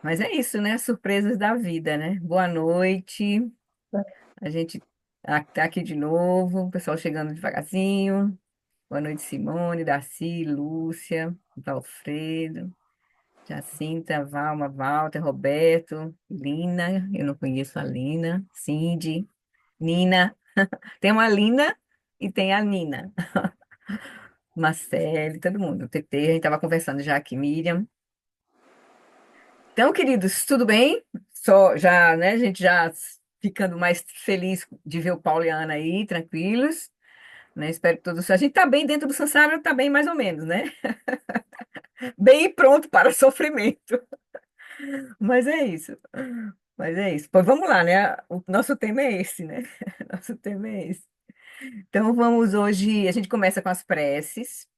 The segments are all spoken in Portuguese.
Mas é isso, né? Surpresas da vida, né? Boa noite. A gente tá aqui de novo, o pessoal chegando devagarzinho. Boa noite, Simone, Darcy, Lúcia, Valfredo, Jacinta, Valma, Walter, Roberto, Lina, eu não conheço a Lina, Cindy, Nina. Tem uma Lina e tem a Nina. Marcele, todo mundo. TT, a gente estava conversando já aqui, Miriam. Então, queridos, tudo bem? Só já, né? A gente já ficando mais feliz de ver o Paulo e a Ana aí, tranquilos, né? Espero que todos. A gente tá bem dentro do Sansara, tá bem mais ou menos, né? Bem e pronto para o sofrimento. Mas é isso. Mas é isso. Pois vamos lá, né? O nosso tema é esse, né? Nosso tema é esse. Então vamos hoje, a gente começa com as preces.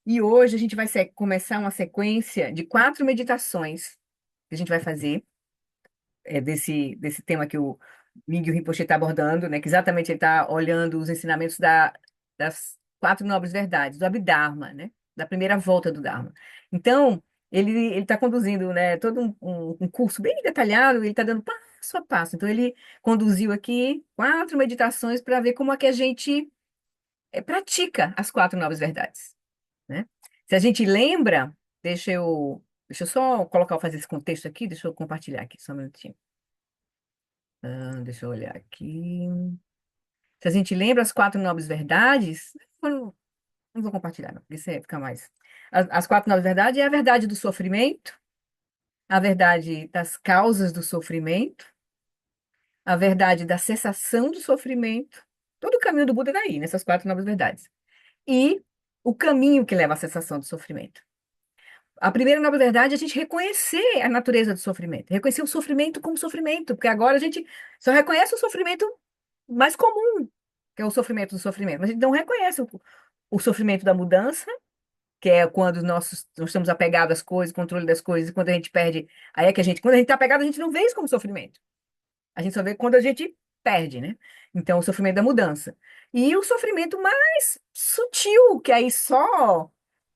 E hoje a gente vai começar uma sequência de 4 meditações que a gente vai fazer desse tema que o Miguel Rinpoche está abordando, né? Que exatamente ele está olhando os ensinamentos das 4 nobres verdades, do Abhidharma, né? Da primeira volta do Dharma. Então, ele está conduzindo, né, todo um curso bem detalhado, ele está dando passo a passo. Então, ele conduziu aqui 4 meditações para ver como é que a gente pratica as 4 nobres verdades, né? Se a gente lembra, deixa eu só colocar, fazer esse contexto aqui, deixa eu compartilhar aqui, só um minutinho. Deixa eu olhar aqui. Se a gente lembra as 4 nobres verdades, eu não vou compartilhar, não, porque isso aí fica mais. As 4 nobres verdades é a verdade do sofrimento, a verdade das causas do sofrimento, a verdade da cessação do sofrimento. Todo o caminho do Buda está aí, nessas 4 nobres verdades. E o caminho que leva à cessação do sofrimento. A primeira nobre verdade é a gente reconhecer a natureza do sofrimento, reconhecer o sofrimento como sofrimento, porque agora a gente só reconhece o sofrimento mais comum, que é o sofrimento do sofrimento. Mas a gente não reconhece o sofrimento da mudança, que é quando nós estamos apegados às coisas, controle das coisas, e quando a gente perde, aí é que quando a gente está apegado, a gente não vê isso como sofrimento. A gente só vê quando a gente perde, né? Então, o sofrimento da mudança. E o sofrimento mais sutil, que aí só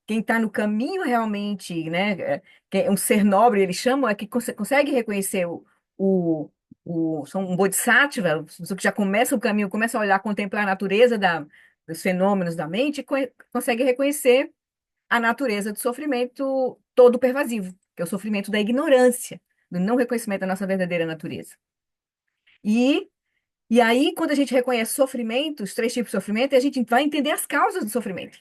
quem está no caminho realmente, né? Que é um ser nobre, eles chamam, é que consegue reconhecer o, são um bodhisattva, pessoa que já começa o caminho, começa a olhar, contemplar a natureza dos fenômenos da mente, consegue reconhecer a natureza do sofrimento todo pervasivo, que é o sofrimento da ignorância, do não reconhecimento da nossa verdadeira natureza. E, e aí, quando a gente reconhece sofrimento, os 3 tipos de sofrimento, a gente vai entender as causas do sofrimento.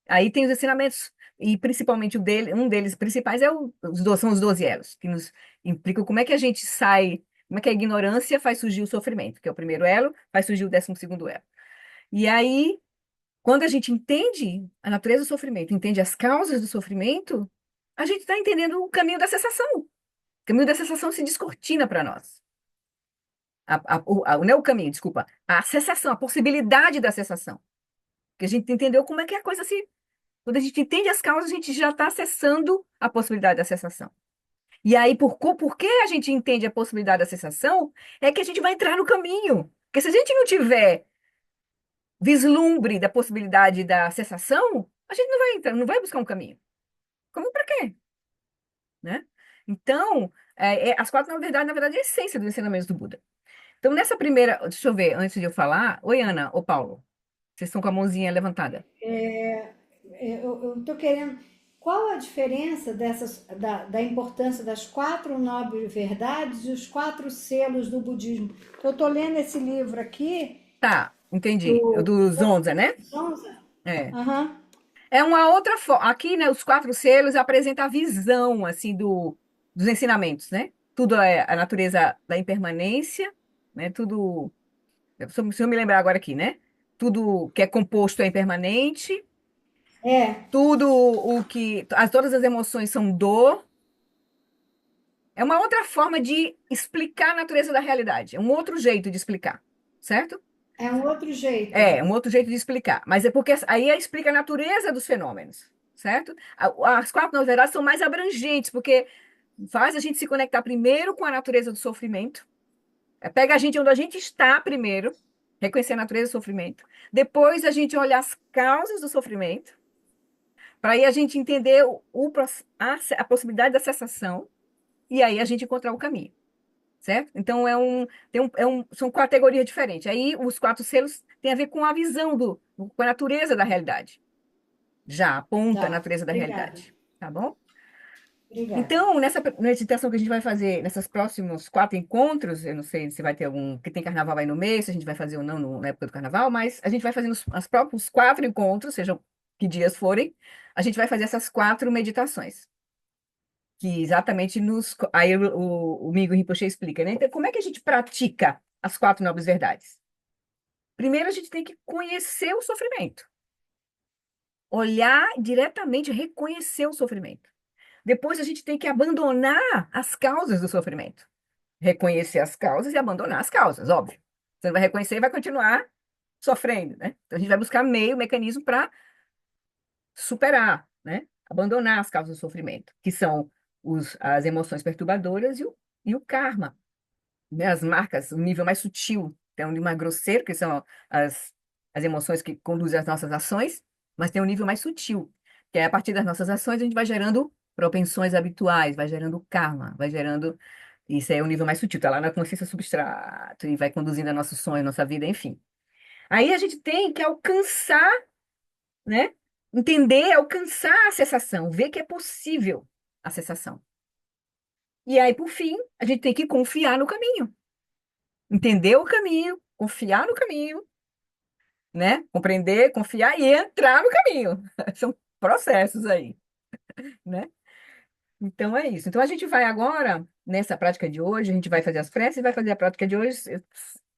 Aí tem os ensinamentos, e principalmente um deles principais são os 12 elos, que nos implicam como é que a gente sai, como é que a ignorância faz surgir o sofrimento, que é o primeiro elo, faz surgir o 12º elo. E aí, quando a gente entende a natureza do sofrimento, entende as causas do sofrimento, a gente está entendendo o caminho da cessação. O caminho da cessação se descortina para nós. Não é o caminho, desculpa. A cessação, a possibilidade da cessação. Que a gente entendeu como é que a coisa se. Quando a gente entende as causas, a gente já está acessando a possibilidade da cessação. E aí, por que a gente entende a possibilidade da cessação, é que a gente vai entrar no caminho. Porque se a gente não tiver vislumbre da possibilidade da cessação, a gente não vai entrar, não vai buscar um caminho. Como para quê? Né? Então, as 4 na verdade, é a essência do ensinamento do Buda. Então, nessa primeira, deixa eu ver, antes de eu falar, oi, Ana, ô Paulo, vocês estão com a mãozinha levantada. Eu estou querendo. Qual a diferença da importância das 4 nobres verdades e os 4 selos do budismo? Eu estou lendo esse livro aqui, Tá, entendi. O do do Zonza, né? Zonza. É. Aham. É uma outra forma. Aqui, né, os 4 selos apresentam a visão, assim, dos ensinamentos, né? Tudo é a natureza da impermanência, né? Tudo. Se eu me lembrar agora aqui, né? Tudo que é composto é impermanente, É, tudo o que. Todas as emoções são dor. É uma outra forma de explicar a natureza da realidade. É um outro jeito de explicar, certo? é um outro jeito. É, um outro jeito de explicar. Mas é porque aí explica a natureza dos fenômenos, certo? As 4 novidades são mais abrangentes, porque faz a gente se conectar primeiro com a natureza do sofrimento. Pega a gente onde a gente está primeiro, reconhecer a natureza do sofrimento. Depois a gente olha as causas do sofrimento, para aí a gente entender a possibilidade da cessação. e aí a gente encontrar o caminho, certo? Então são categorias diferentes. Aí os quatro selos têm a ver com a visão com a natureza da realidade. Já aponta a Tá, natureza da obrigada. realidade, tá bom? Obrigada. Então, nessa meditação que a gente vai fazer, nesses próximos quatro encontros, eu não sei se vai ter algum, que tem carnaval aí no mês, se a gente vai fazer ou não na época do carnaval, mas a gente vai fazendo os próprios quatro encontros, sejam que dias forem, a gente vai fazer essas quatro meditações, que exatamente aí o Migo Rinpoche explica, né? Então, como é que a gente pratica as quatro nobres verdades? Primeiro, a gente tem que conhecer o sofrimento, olhar diretamente, reconhecer o sofrimento. Depois, a gente tem que abandonar as causas do sofrimento. Reconhecer as causas e abandonar as causas, óbvio. Você não vai reconhecer e vai continuar sofrendo, né? Então, a gente vai buscar mecanismo para superar, né? Abandonar as causas do sofrimento, que são as emoções perturbadoras e o karma, né? As marcas, o nível mais sutil. Tem um nível mais grosseiro, que são as, as emoções que conduzem as nossas ações, mas tem um nível mais sutil, que é a partir das nossas ações a gente vai gerando propensões habituais, vai gerando karma, vai gerando. Isso aí é o nível mais sutil, tá lá na consciência substrato e vai conduzindo a nosso sonho, a nossa vida, enfim. Aí a gente tem que alcançar, né? Entender, alcançar a cessação, ver que é possível a cessação. E aí, por fim, a gente tem que confiar no caminho. Entender o caminho, confiar no caminho, né? Compreender, confiar e entrar no caminho. São processos aí, né? Então é isso. Então a gente vai agora, nessa prática de hoje, a gente vai fazer as preces e vai fazer a prática de hoje,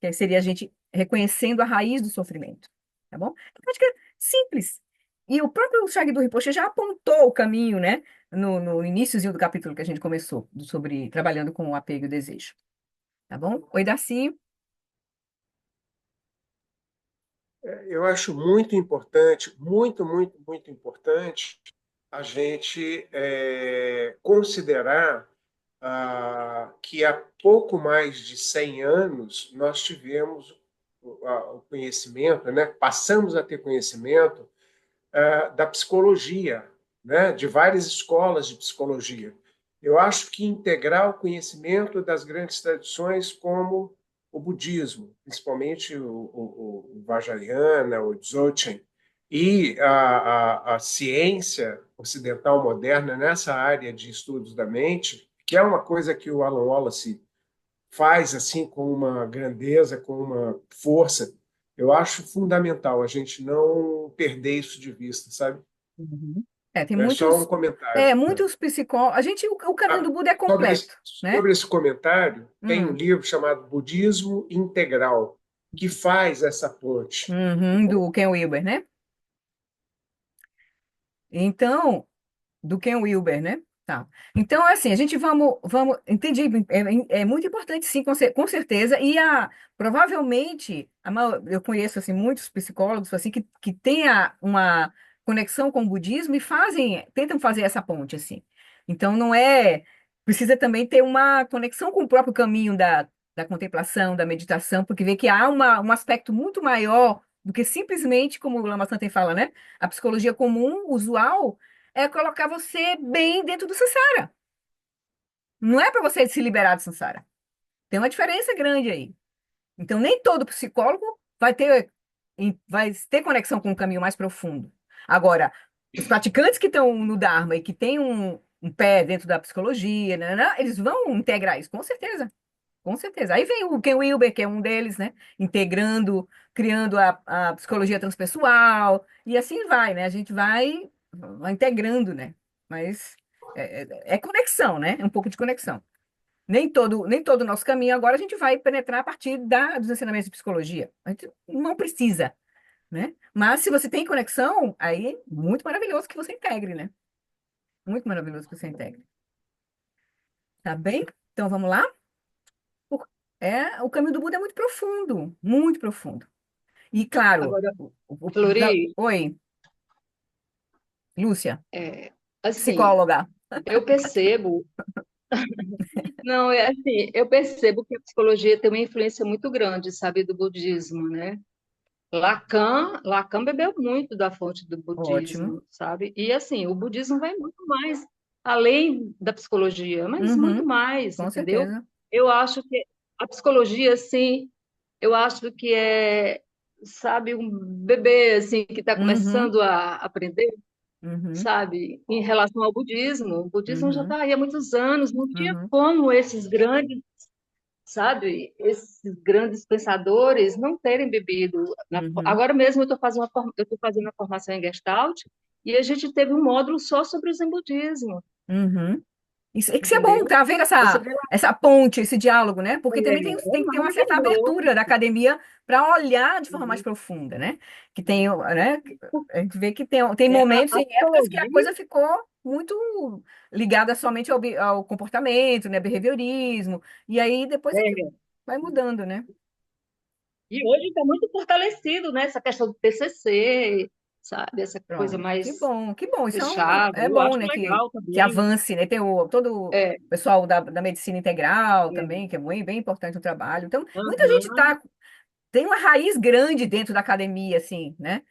que seria a gente reconhecendo a raiz do sofrimento, tá bom? Uma prática simples. E o próprio Shagdu Rinpoche já apontou o caminho, né? No iníciozinho do capítulo que a gente começou, sobre trabalhando com o apego e o desejo, tá bom? Oi, Darcy. Eu acho muito importante, muito, muito, muito importante a gente considerar que há pouco mais de 100 anos nós tivemos o conhecimento, né? Passamos a ter conhecimento da psicologia, né? De várias escolas de psicologia. Eu acho que integrar o conhecimento das grandes tradições como o budismo, principalmente o Vajrayana, o Dzogchen, e a ciência ocidental moderna nessa área de estudos da mente, que é uma coisa que o Alan Wallace faz assim com uma grandeza, com uma força. Eu acho fundamental a gente não perder isso de vista, sabe? Uhum. Tem É só um muitos, comentário. muitos psicólogos. O caminho do Ah, Buda é sobre esse, completo, né? sobre esse comentário, tem um Hum. livro chamado Budismo Integral, que faz essa ponte. Uhum, do Ken Wilber, né? Então, do Ken Wilber, né? Tá. Então, assim, a gente entendi, é muito importante, sim, com certeza, e provavelmente, eu conheço, assim, muitos psicólogos, assim, que têm uma conexão com o budismo e tentam fazer essa ponte, assim. Então, precisa também ter uma conexão com o próprio caminho da contemplação, da meditação, porque vê que há um aspecto muito maior do que simplesmente, como o Lama Santen fala, né? A psicologia comum, usual, é colocar você bem dentro do Sansara. Não é para você se liberar do Sansara. Tem uma diferença grande aí. Então, nem todo psicólogo vai ter conexão com um caminho mais profundo. Agora, os praticantes que estão no Dharma e que têm um pé dentro da psicologia, né, eles vão integrar isso, com certeza. Com certeza. Aí vem o Ken Wilber, que é um deles, né? Integrando, criando a psicologia transpessoal, e assim vai, né? A gente vai integrando, né? Mas é conexão, né? É um pouco de conexão. Nem todo o nosso caminho agora a gente vai penetrar a partir dos ensinamentos de psicologia. A gente não precisa, né? Mas se você tem conexão, aí muito maravilhoso que você integre, né? Muito maravilhoso que você integre. Tá bem? Então vamos lá? Por- o caminho do Buda é muito profundo, muito profundo. E claro, Agora, Flori, oi, Lúcia, assim, psicóloga. eu percebo, não, é assim, eu percebo que a psicologia tem uma influência muito grande, sabe, do budismo, né? Lacan bebeu muito da fonte do Ótimo. budismo, sabe? E assim, o budismo vai muito mais. além da psicologia, mas muito Uhum, mais, com entendeu? certeza. Eu acho que a psicologia, assim, eu acho que é, sabe, um bebê, assim, que está Uhum, começando a aprender, uhum, sabe, em relação ao budismo. O budismo já uhum, está aí há muitos anos, não tinha uhum, como esses grandes, sabe, esses grandes pensadores não terem bebido. uhum, Agora mesmo eu estou fazendo a formação em Gestalt e a gente teve um módulo só sobre o Zen budismo, uhum. Isso é bom, entendeu? tá vendo Você essa, vê lá, essa ponte, esse diálogo, né? Porque também é tem que ter uma certa maravilhoso. abertura da academia para olhar de forma mais profunda, né? Que tem, né? A gente vê que tem É, momentos a e épocas que a psicologia, coisa ficou muito ligada somente ao comportamento, né? Behaviorismo, e aí depois é que é, vai mudando, né? e hoje está muito fortalecido, né? Essa questão do TCC, sabe? Essa coisa Pronto, que mais bom, que bom. Isso fechada. é Eu bom, acho né? legal Que também. avance, né? Tem todo o É, pessoal da medicina integral é. também, que é bem importante o trabalho. Então, muita gente Aham. tem uma raiz grande dentro da academia, assim, né?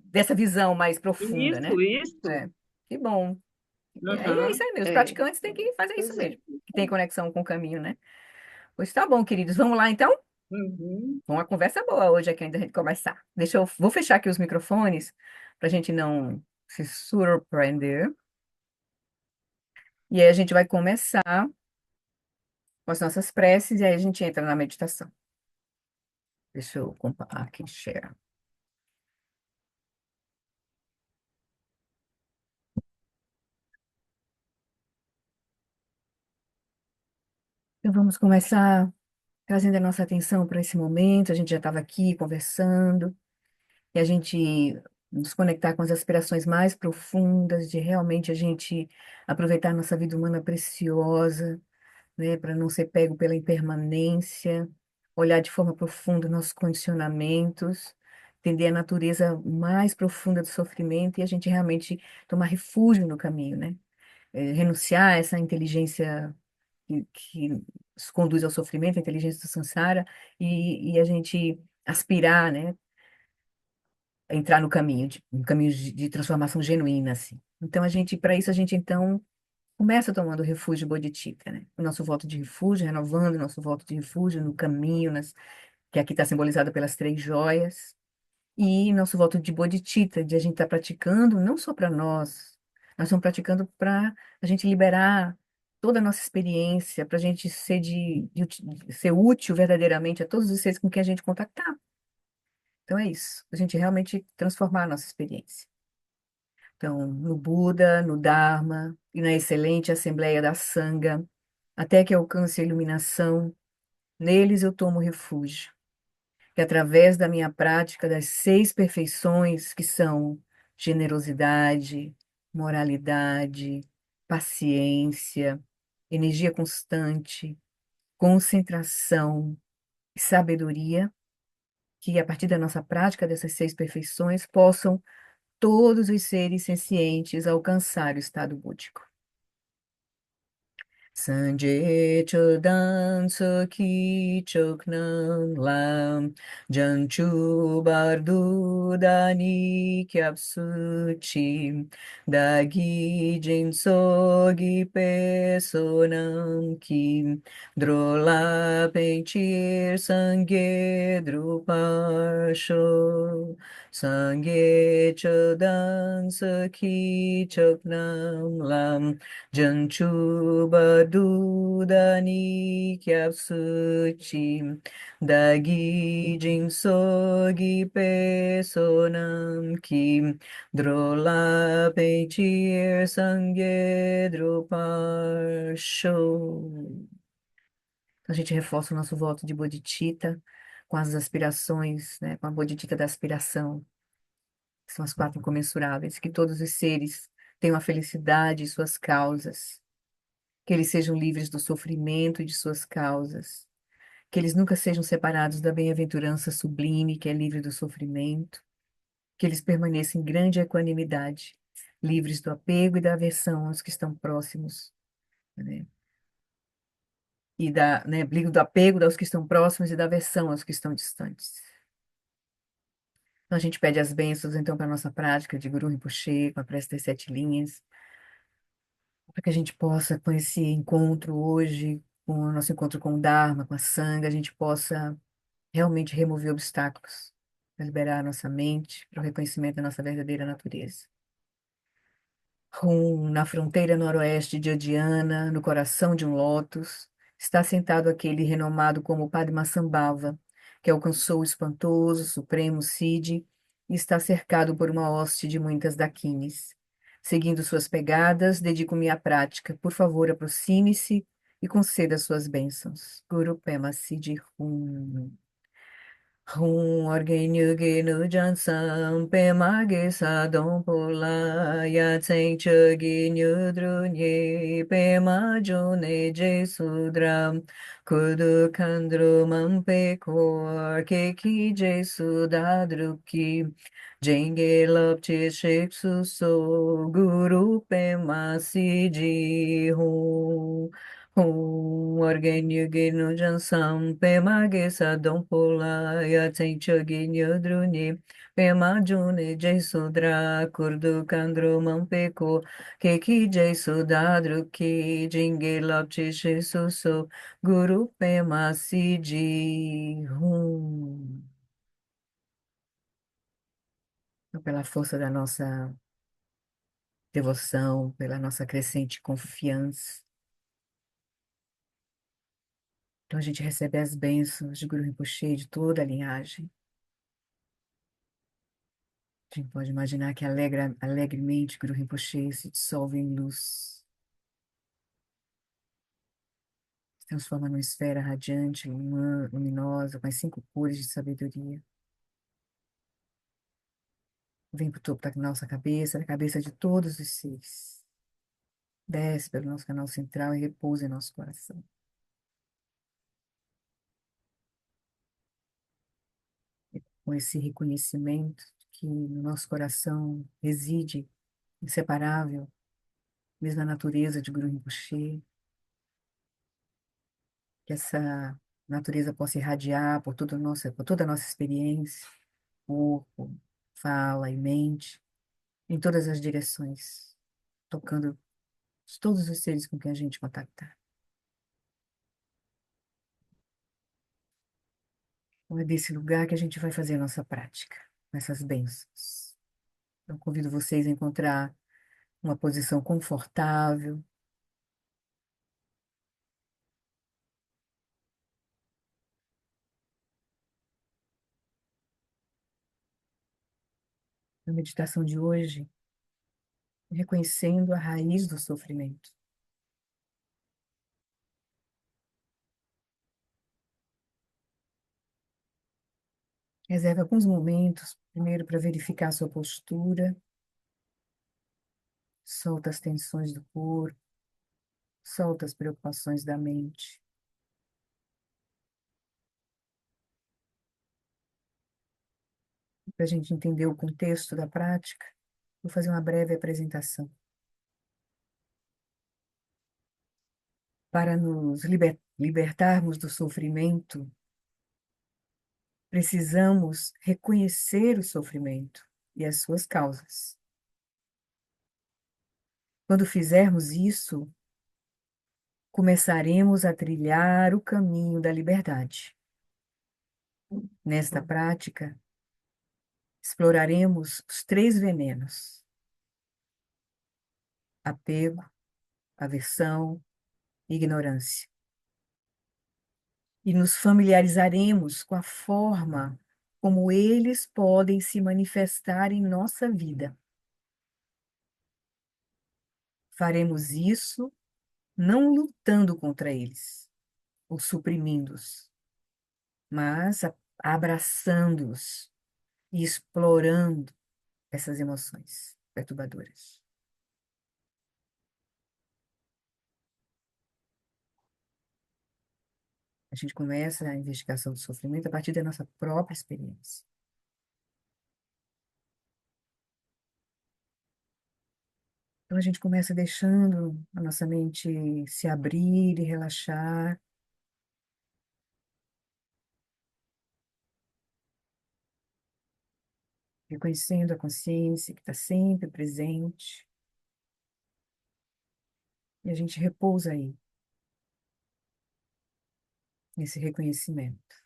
Dessa visão mais profunda, né? Isso. É, que bom. E aí é isso Aham. aí mesmo. Os É. praticantes têm que fazer isso Pois é. mesmo, que tem conexão com o caminho, né? Pois tá bom, queridos. Vamos lá, então? Uhum. Uma conversa boa hoje aqui antes da gente começar. Vou fechar aqui os microfones para a gente não se surpreender. E aí a gente vai começar com as nossas preces e aí a gente entra na meditação. Deixa eu compartilhar aqui, share. Então vamos começar trazendo a nossa atenção para esse momento. A gente já estava aqui conversando e a gente nos conectar com as aspirações mais profundas de realmente a gente aproveitar a nossa vida humana preciosa, né, para não ser pego pela impermanência, olhar de forma profunda nossos condicionamentos, entender a natureza mais profunda do sofrimento e a gente realmente tomar refúgio no caminho, né? Renunciar a essa inteligência que nos conduz ao sofrimento, a inteligência do samsara, e a gente aspirar, né, a entrar no caminho, um caminho de transformação genuína, assim. Então, para isso, a gente, então, começa tomando refúgio bodhicitta, né? O nosso voto de refúgio, renovando o nosso voto de refúgio no caminho, que aqui está simbolizado pelas três joias, e nosso voto de bodhicitta, de a gente estar praticando não só para nós estamos praticando para a gente liberar toda a nossa experiência, para a gente de ser útil verdadeiramente a todos os seres com quem a gente contactar. Então é isso, a gente realmente transformar a nossa experiência. Então, no Buda, no Dharma e na excelente Assembleia da Sangha, até que alcance a iluminação, neles eu tomo refúgio. Que através da minha prática das seis perfeições, que são generosidade, moralidade, paciência, energia constante, concentração e sabedoria, que a partir da nossa prática dessas seis perfeições possam todos os seres sencientes alcançar o estado búdico. Sanje chodan saki choknang lam janchu bardu dani kyapsuchi dagi jinsogi pesonam kim drola penchir sangue druparsho sangue chodan saki choknang lam Janchuba dudani kyapsuchi dagi jinsogi pesonam kim drola peitir sangue druparsho. Então, a gente reforça o nosso voto de bodhicitta com as aspirações, né, com a bodhicitta da aspiração, que são as quatro incomensuráveis, que todos os seres tenham a felicidade e suas causas, que eles sejam livres do sofrimento e de suas causas, que eles nunca sejam separados da bem-aventurança sublime, que é livre do sofrimento, que eles permaneçam em grande equanimidade, livres do apego e da aversão aos que estão próximos, né? Livre do apego aos que estão próximos e da aversão aos que estão distantes. Então, a gente pede as bênçãos, então, para a nossa prática de Guru Rinpoche, com a prece das sete linhas. para que a gente possa, com esse encontro hoje, com o nosso encontro com o Dharma, com a Sangha, a gente possa realmente remover obstáculos, para liberar a nossa mente, para o reconhecimento da nossa verdadeira natureza. Na fronteira noroeste de Odiana, no coração de um lótus, está sentado aquele renomado como Padmasambhava, que alcançou o espantoso, supremo Siddhi e está cercado por uma hoste de muitas dakinis. Seguindo suas pegadas, dedico-me à prática. Por favor, aproxime-se e conceda suas bênçãos. Guru Pema Siddhi Hum. Hum organho genu jansam pema ge sadom pola ya tseng chagi nyudrunye pema jone je sudram kudu kandru mampe kor keki je sudadruki jenge lopche shek so guru pema siji hum organho jansam pema gesa dom pola ya tenchogin druni pema june jesudra kurdu kandro mampeko keki jesudadru ki jinge lapchi so guru pema siji hum. Pela força da nossa devoção, pela nossa crescente confiança. Então a gente recebe as bênçãos de Guru Rinpoche, de toda a linhagem. A gente pode imaginar que alegremente Guru Rinpoche se dissolve em luz, se transforma numa esfera radiante, luminosa, com as 5 cores de sabedoria. Vem para o topo da nossa cabeça, da cabeça de todos os seres. Desce pelo nosso canal central e repousa em nosso coração. Com esse reconhecimento de que no nosso coração reside inseparável, mesma natureza de Guru Rinpoche, que essa natureza possa irradiar por toda a nossa experiência, corpo, fala e mente, em todas as direções, tocando todos os seres com quem a gente contactar. Então é desse lugar que a gente vai fazer a nossa prática, com essas bênçãos. Então convido vocês a encontrar uma posição confortável, na meditação de hoje, reconhecendo a raiz do sofrimento. Reserve alguns momentos, primeiro para verificar a sua postura, solta as tensões do corpo, solta as preocupações da mente. Para a gente entender o contexto da prática, vou fazer uma breve apresentação. Para nos libertarmos do sofrimento, precisamos reconhecer o sofrimento e as suas causas. Quando fizermos isso, começaremos a trilhar o caminho da liberdade. Nesta prática, exploraremos os 3 venenos: apego, aversão e ignorância. E nos familiarizaremos com a forma como eles podem se manifestar em nossa vida. Faremos isso não lutando contra eles ou suprimindo-os, mas abraçando-os e explorando essas emoções perturbadoras. A gente começa a investigação do sofrimento a partir da nossa própria experiência. Então a gente começa deixando a nossa mente se abrir e relaxar, reconhecendo a consciência que está sempre presente. E a gente repousa aí, nesse reconhecimento.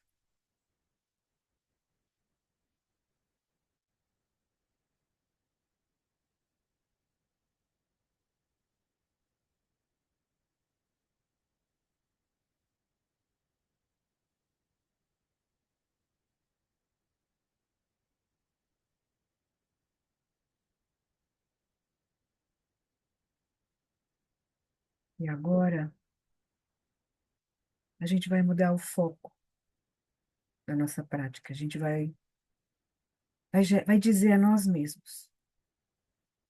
E agora, a gente vai mudar o foco da nossa prática. A gente vai dizer a nós mesmos.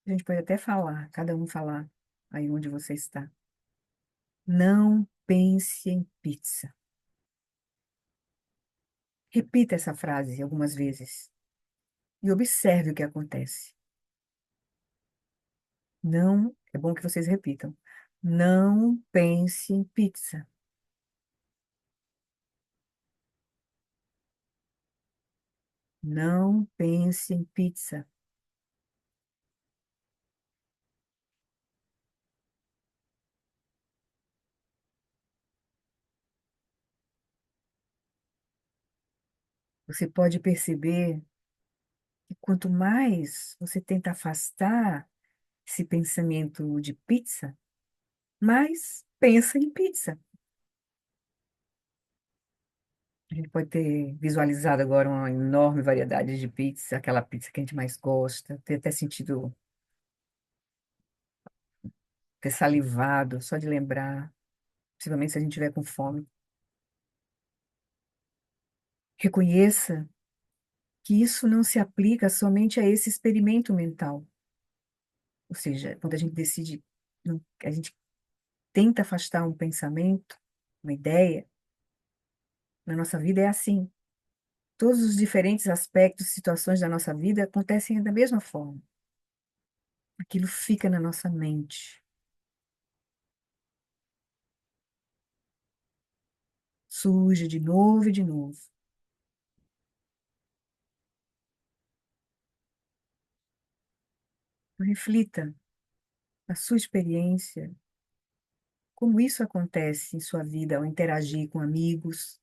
A gente pode até falar, cada um falar aí onde você está. Não pense em pizza. Repita essa frase algumas vezes e observe o que acontece. Não, é bom que vocês repitam. Não pense em pizza. Não pense em pizza. Você pode perceber que quanto mais você tenta afastar esse pensamento de pizza, mais pensa em pizza. A gente pode ter visualizado agora uma enorme variedade de pizza, aquela pizza que a gente mais gosta, ter até sentido, ter salivado só de lembrar, principalmente se a gente estiver com fome. Reconheça que isso não se aplica somente a esse experimento mental. Ou seja, quando a gente decide, a gente tenta afastar um pensamento, uma ideia, na nossa vida é assim. Todos os diferentes aspectos, situações da nossa vida acontecem da mesma forma. Aquilo fica na nossa mente. Surge de novo e de novo. Então, reflita na sua experiência, como isso acontece em sua vida ao interagir com amigos,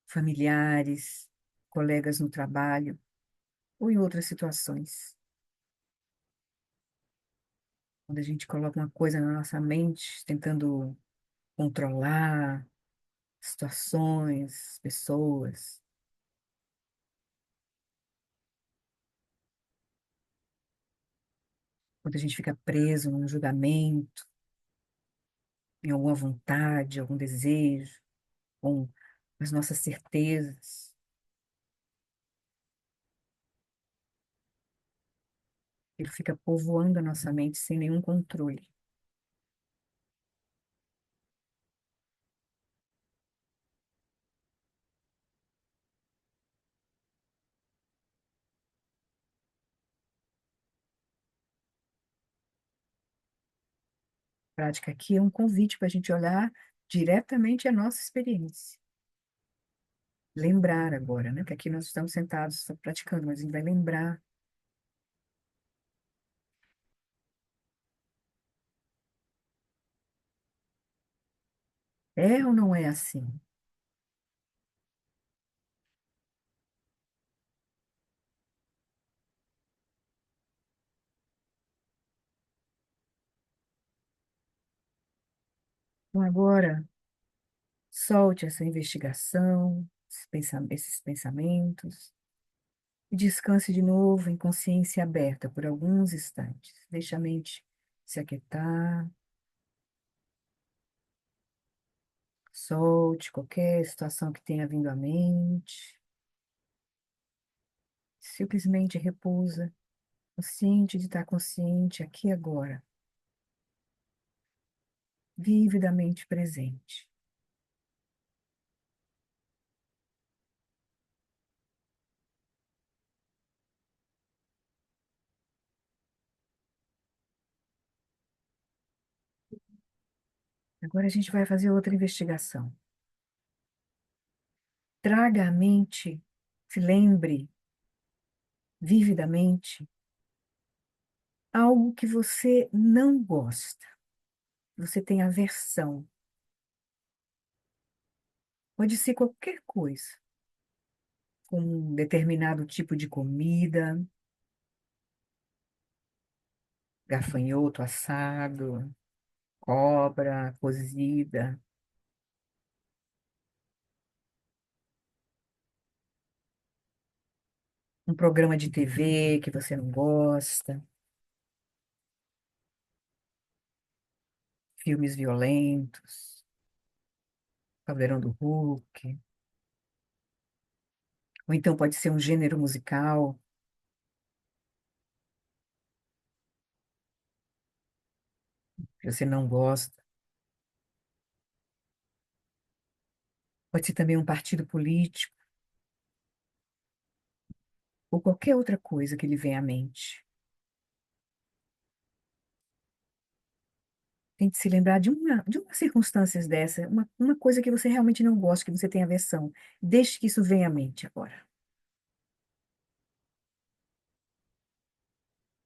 familiares, colegas no trabalho ou em outras situações. Quando a gente coloca uma coisa na nossa mente, tentando controlar situações, pessoas, quando a gente fica preso num julgamento, em alguma vontade, algum desejo, com as nossas certezas, ele fica povoando a nossa mente sem nenhum controle. A prática aqui é um convite para a gente olhar diretamente a nossa experiência. Lembrar agora, né? Porque aqui nós estamos sentados só praticando, mas a gente vai lembrar. É ou não é assim? Então agora, solte essa investigação, esses pensamentos, e descanse de novo em consciência aberta por alguns instantes. Deixe a mente se aquietar, solte qualquer situação que tenha vindo à mente, simplesmente repousa, consciente de estar consciente aqui e agora, vividamente presente. Agora a gente vai fazer outra investigação. Traga à mente, se lembre vividamente algo que você não gosta. você tem aversão. Pode ser qualquer coisa, como um determinado tipo de comida, gafanhoto assado, cobra cozida, um programa de TV que você não gosta, filmes violentos, Caldeirão do Hulk, ou então pode ser um gênero musical que você não gosta, pode ser também um partido político, ou qualquer outra coisa que lhe venha à mente. Tente se lembrar de uma circunstância dessa, uma coisa que você realmente não gosta, que você tem aversão. Deixe que isso venha à mente agora.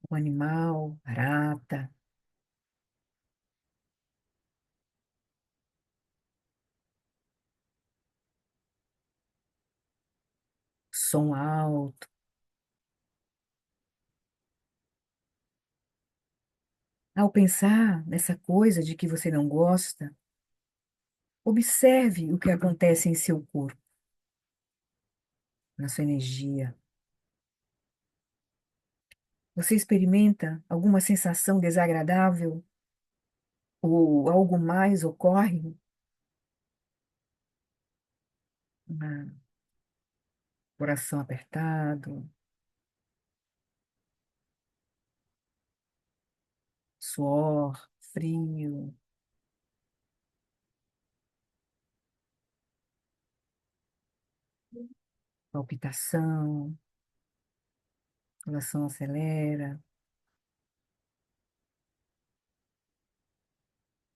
Um animal, barata, som alto. Ao pensar nessa coisa de que você não gosta, observe o que acontece em seu corpo, na sua energia. Você experimenta alguma sensação desagradável ou algo mais ocorre? Coração apertado, suor, frio, palpitação, coração acelera,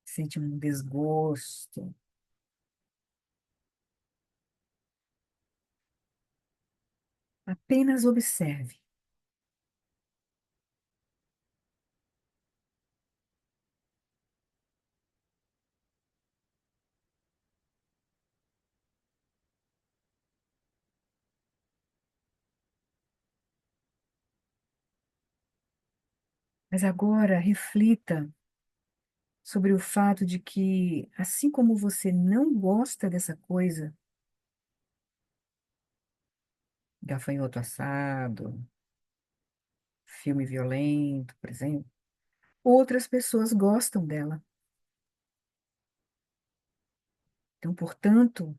sente um desgosto. Apenas observe. Mas agora reflita sobre o fato de que, assim como você não gosta dessa coisa, gafanhoto assado, filme violento, por exemplo, outras pessoas gostam dela. Então, portanto,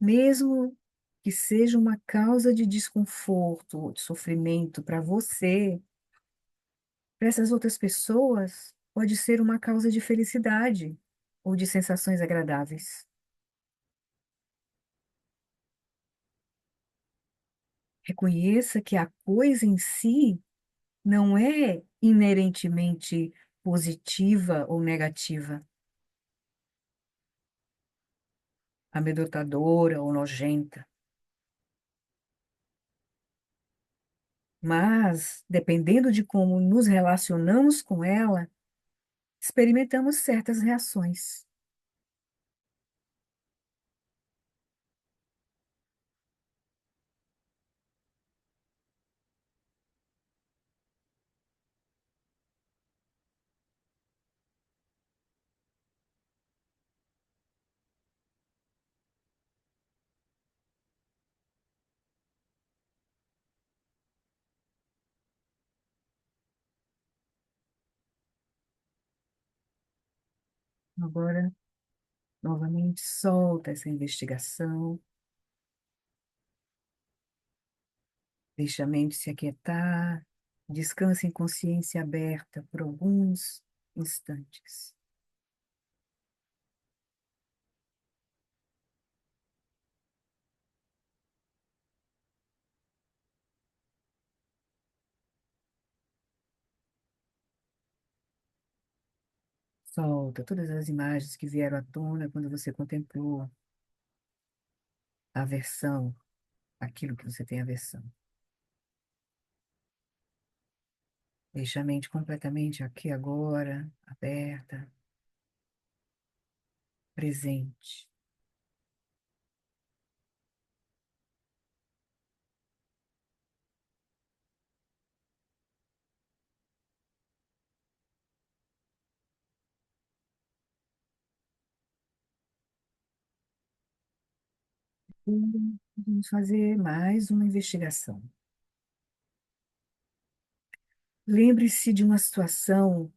mesmo que seja uma causa de desconforto ou de sofrimento para você, para essas outras pessoas, pode ser uma causa de felicidade ou de sensações agradáveis. Reconheça que a coisa em si não é inerentemente positiva ou negativa, amedrontadora ou nojenta. Mas, dependendo de como nos relacionamos com ela, experimentamos certas reações. Agora, novamente, solta essa investigação, deixa a mente se aquietar, descansa em consciência aberta por alguns instantes. Solta todas as imagens que vieram à tona quando você contemplou a aversão, aquilo que você tem aversão. Deixa a mente completamente aqui agora, aberta, presente. Vamos fazer mais uma investigação. Lembre-se de uma situação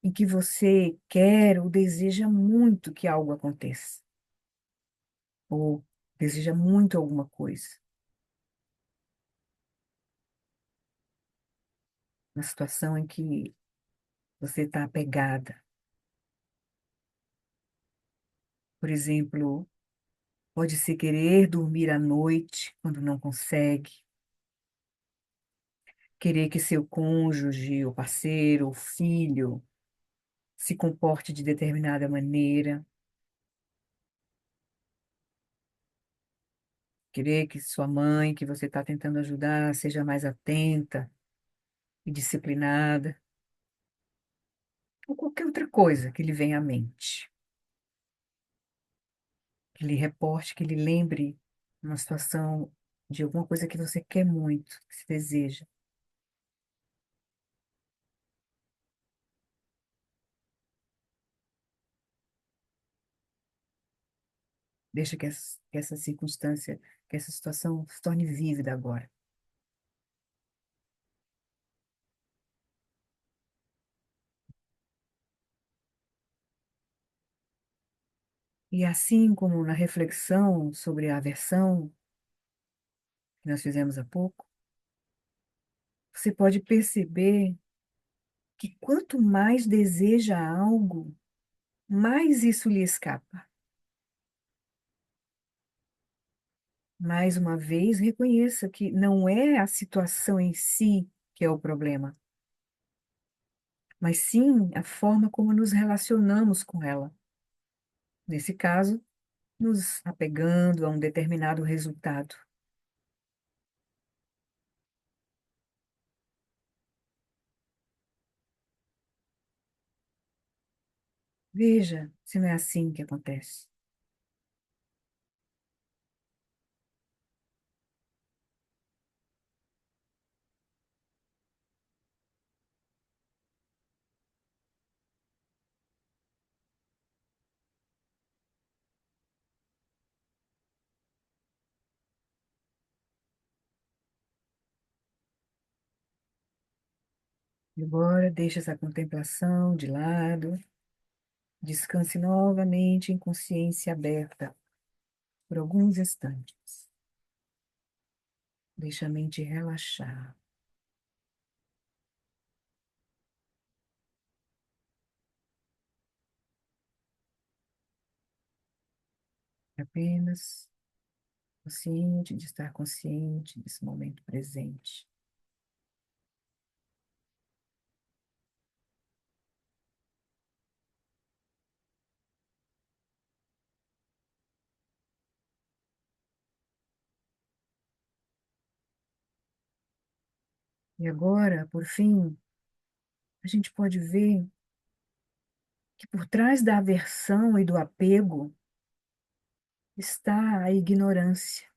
em que você quer ou deseja muito que algo aconteça, ou deseja muito alguma coisa. Uma situação em que você está apegada. Por exemplo, pode ser querer dormir à noite quando não consegue, querer que seu cônjuge, ou parceiro, ou filho se comporte de determinada maneira, querer que sua mãe, que você está tentando ajudar, seja mais atenta e disciplinada, ou qualquer outra coisa que lhe venha à mente, que lhe reporte, que lhe lembre uma situação de alguma coisa que você quer muito, que se deseja. Deixa que essa circunstância, que essa situação se torne vívida agora. E assim como na reflexão sobre a aversão que nós fizemos há pouco, você pode perceber que quanto mais deseja algo, mais isso lhe escapa. Mais uma vez, reconheça que não é a situação em si que é o problema, mas sim a forma como nos relacionamos com ela. Nesse caso, nos apegando a um determinado resultado. Veja se não é assim que acontece. E agora, deixe essa contemplação de lado, descanse novamente em consciência aberta por alguns instantes. Deixe a mente relaxar. Apenas consciente de estar consciente desse momento presente. E agora, por fim, a gente pode ver que por trás da aversão e do apego está a ignorância,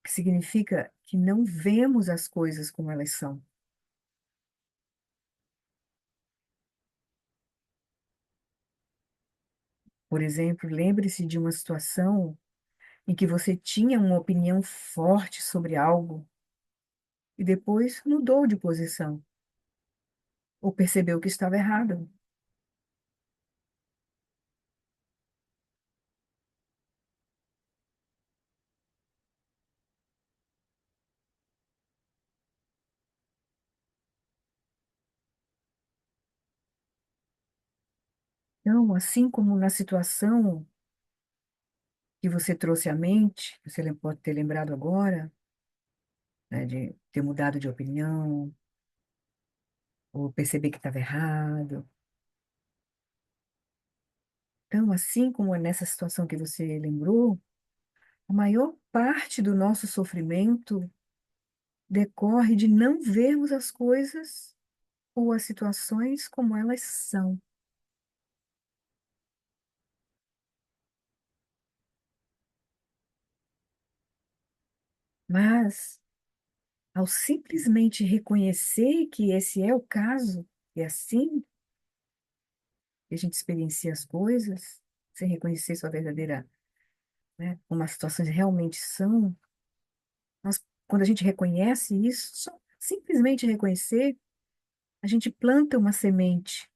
que significa que não vemos as coisas como elas são. Por exemplo, lembre-se de uma situação em que você tinha uma opinião forte sobre algo e depois mudou de posição ou percebeu que estava errado. Então, assim como na situação que você trouxe à mente, você pode ter lembrado agora, né, de ter mudado de opinião, ou perceber que estava errado. Então, assim como é nessa situação que você lembrou, a maior parte do nosso sofrimento decorre de não vermos as coisas ou as situações como elas são. Mas, ao simplesmente reconhecer que esse é o caso, e assim que a gente experiencia as coisas, sem reconhecer sua verdadeira, né, como as situações realmente são, quando a gente reconhece isso, só simplesmente reconhecer, a gente planta uma semente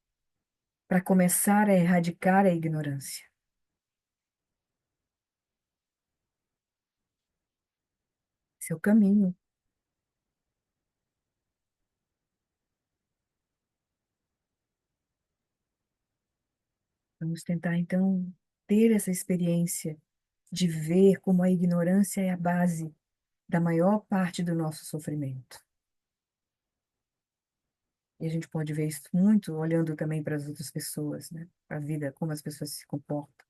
para começar a erradicar a ignorância. Esse é o caminho. Vamos tentar, então, ter essa experiência de ver como a ignorância é a base da maior parte do nosso sofrimento. E a gente pode ver isso muito olhando também para as outras pessoas, né? Para a vida, como as pessoas se comportam.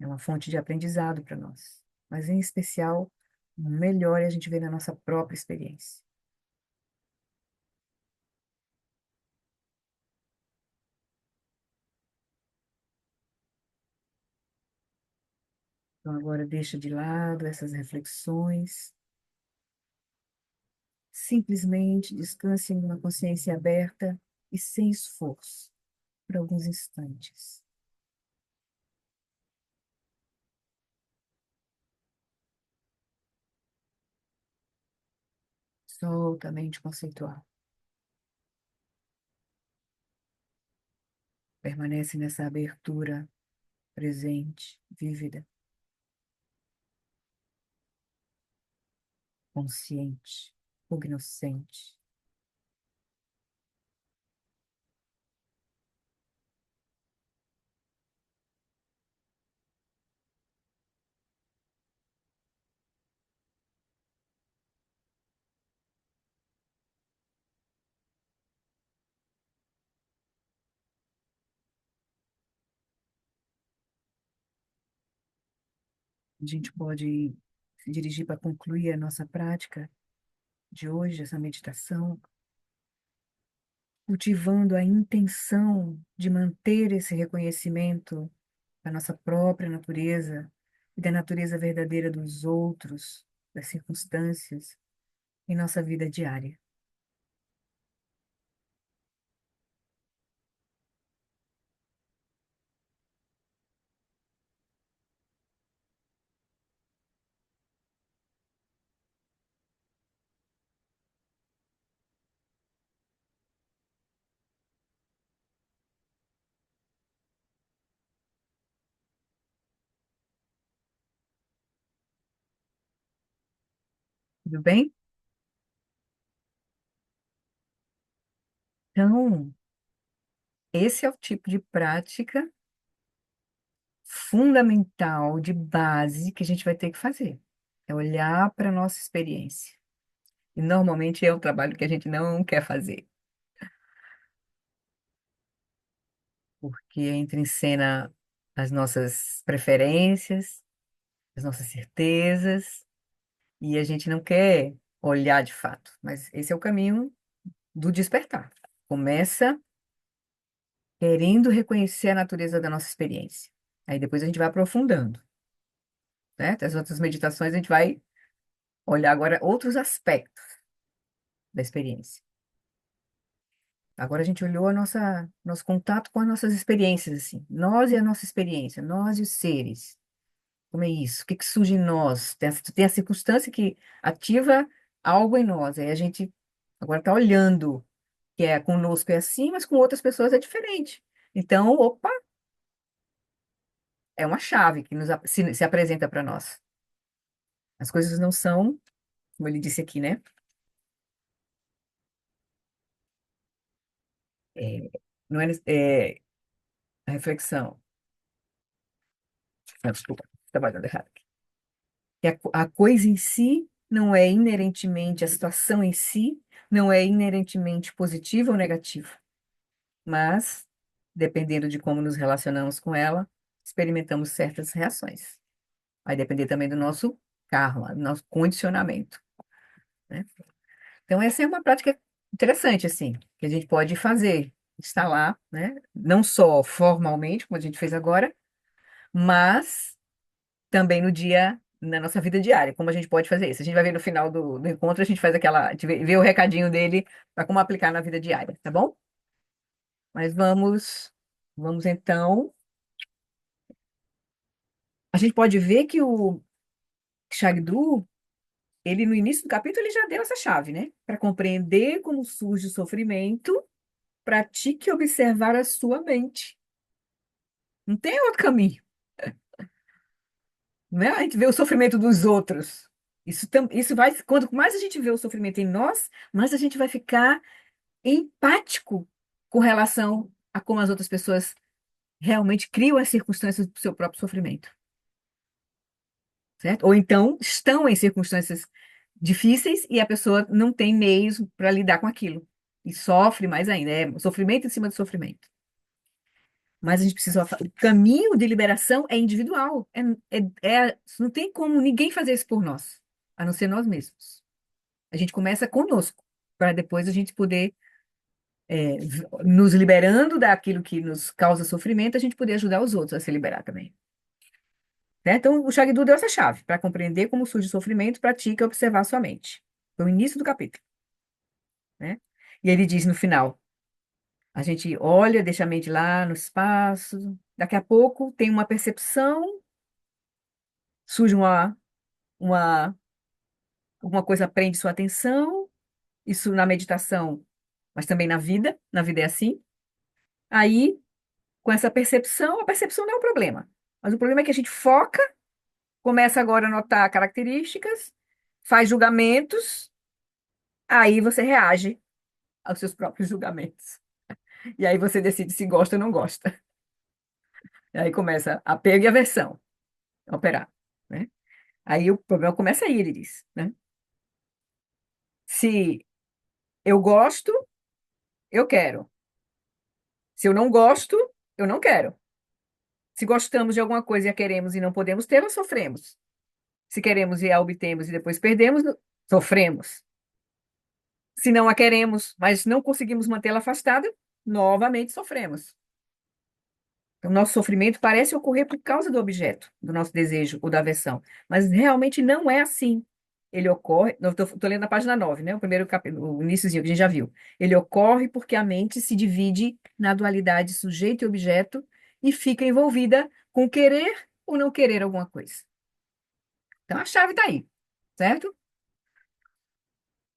É uma fonte de aprendizado para nós. Mas, em especial, o melhor é a gente ver na nossa própria experiência. Então, agora deixa de lado essas reflexões. Simplesmente descanse em uma consciência aberta e sem esforço, por alguns instantes. Solta a mente conceitual. Permanece nessa abertura presente, vívida, consciente, cognoscente. A gente pode se dirigir para concluir a nossa prática de hoje, essa meditação, cultivando a intenção de manter esse reconhecimento da nossa própria natureza e da natureza verdadeira dos outros, das circunstâncias, em nossa vida diária. Tudo bem? Então, esse é o tipo de prática fundamental, de base, que a gente vai ter que fazer. É olhar para a nossa experiência. E normalmente é um trabalho que a gente não quer fazer, porque entra em cena as nossas preferências, as nossas certezas, e a gente não quer olhar de fato. Mas esse é o caminho do despertar. Começa querendo reconhecer a natureza da nossa experiência. Aí depois a gente vai aprofundando, né? As outras meditações a gente vai olhar agora outros aspectos da experiência. Agora a gente olhou nosso contato com as nossas experiências, assim. Nós e a nossa experiência, nós e os seres. Como é isso? O que que surge em nós? Tem a circunstância que ativa algo em nós. Aí a gente agora está olhando que é conosco é assim, mas com outras pessoas é diferente. Então, opa, é uma chave que se apresenta para nós. As coisas não são, como ele disse aqui, né? É, não é, a reflexão. Ah, desculpa, estava olhando errado. Que a coisa em si não é inerentemente, a situação em si não é inerentemente positiva ou negativa, mas, dependendo de como nos relacionamos com ela, experimentamos certas reações. Vai depender também do nosso karma, do nosso condicionamento. né? Então, essa é uma prática interessante, assim, que a gente pode fazer, instalar, né? Não só formalmente, como a gente fez agora, mas também no dia, na nossa vida diária, como a gente pode fazer isso. A gente vai ver no final do encontro, a gente faz aquela, a gente vê o recadinho dele para como aplicar na vida diária, tá bom? Mas vamos então. A gente pode ver que o Shagdu, ele no início do capítulo, ele já deu essa chave, né? Para compreender como surge o sofrimento, pratique observar a sua mente. Não tem outro caminho, né? A gente vê o sofrimento dos outros. Isso vai, quanto mais a gente vê o sofrimento em nós, mais a gente vai ficar empático com relação a como as outras pessoas realmente criam as circunstâncias do seu próprio sofrimento, certo? Ou então estão em circunstâncias difíceis e a pessoa não tem meios para lidar com aquilo e sofre mais ainda, é sofrimento em cima de sofrimento. Mas a gente precisa. O caminho de liberação é individual. Não tem como ninguém fazer isso por nós, a não ser nós mesmos. A gente começa conosco, para depois a gente poder, nos liberando daquilo que nos causa sofrimento, a gente poder ajudar os outros a se liberar também. Né? Então, o Shagdu deu essa chave. Para compreender como surge o sofrimento, pratique observar sua mente. Foi o início do capítulo. Né? E ele diz no final. A gente olha, deixa a mente lá no espaço. Daqui a pouco tem uma percepção, surge uma, alguma coisa prende sua atenção. Isso na meditação, mas também na vida. Na vida é assim. Aí, com essa percepção, a percepção não é um problema. Mas o problema é que a gente foca, começa agora a notar características, faz julgamentos, aí você reage aos seus próprios julgamentos. E aí você decide se gosta ou não gosta. E aí começa apego e aversão a operar, né? Aí o problema começa aí, ele diz, né? Se eu gosto, eu quero. Se eu não gosto, eu não quero. Se gostamos de alguma coisa e a queremos e não podemos ter, nós sofremos. Se queremos e a obtemos e depois perdemos, sofremos. Se não a queremos, mas não conseguimos mantê-la afastada, novamente sofremos. O nosso sofrimento parece ocorrer por causa do objeto, do nosso desejo ou da aversão, mas realmente não é assim. Ele ocorre, estou lendo a página 9, né? O primeiro capítulo, o iniciozinho que a gente já viu. Ele ocorre porque a mente se divide na dualidade sujeito e objeto e fica envolvida com querer ou não querer alguma coisa. Então a chave está aí, certo?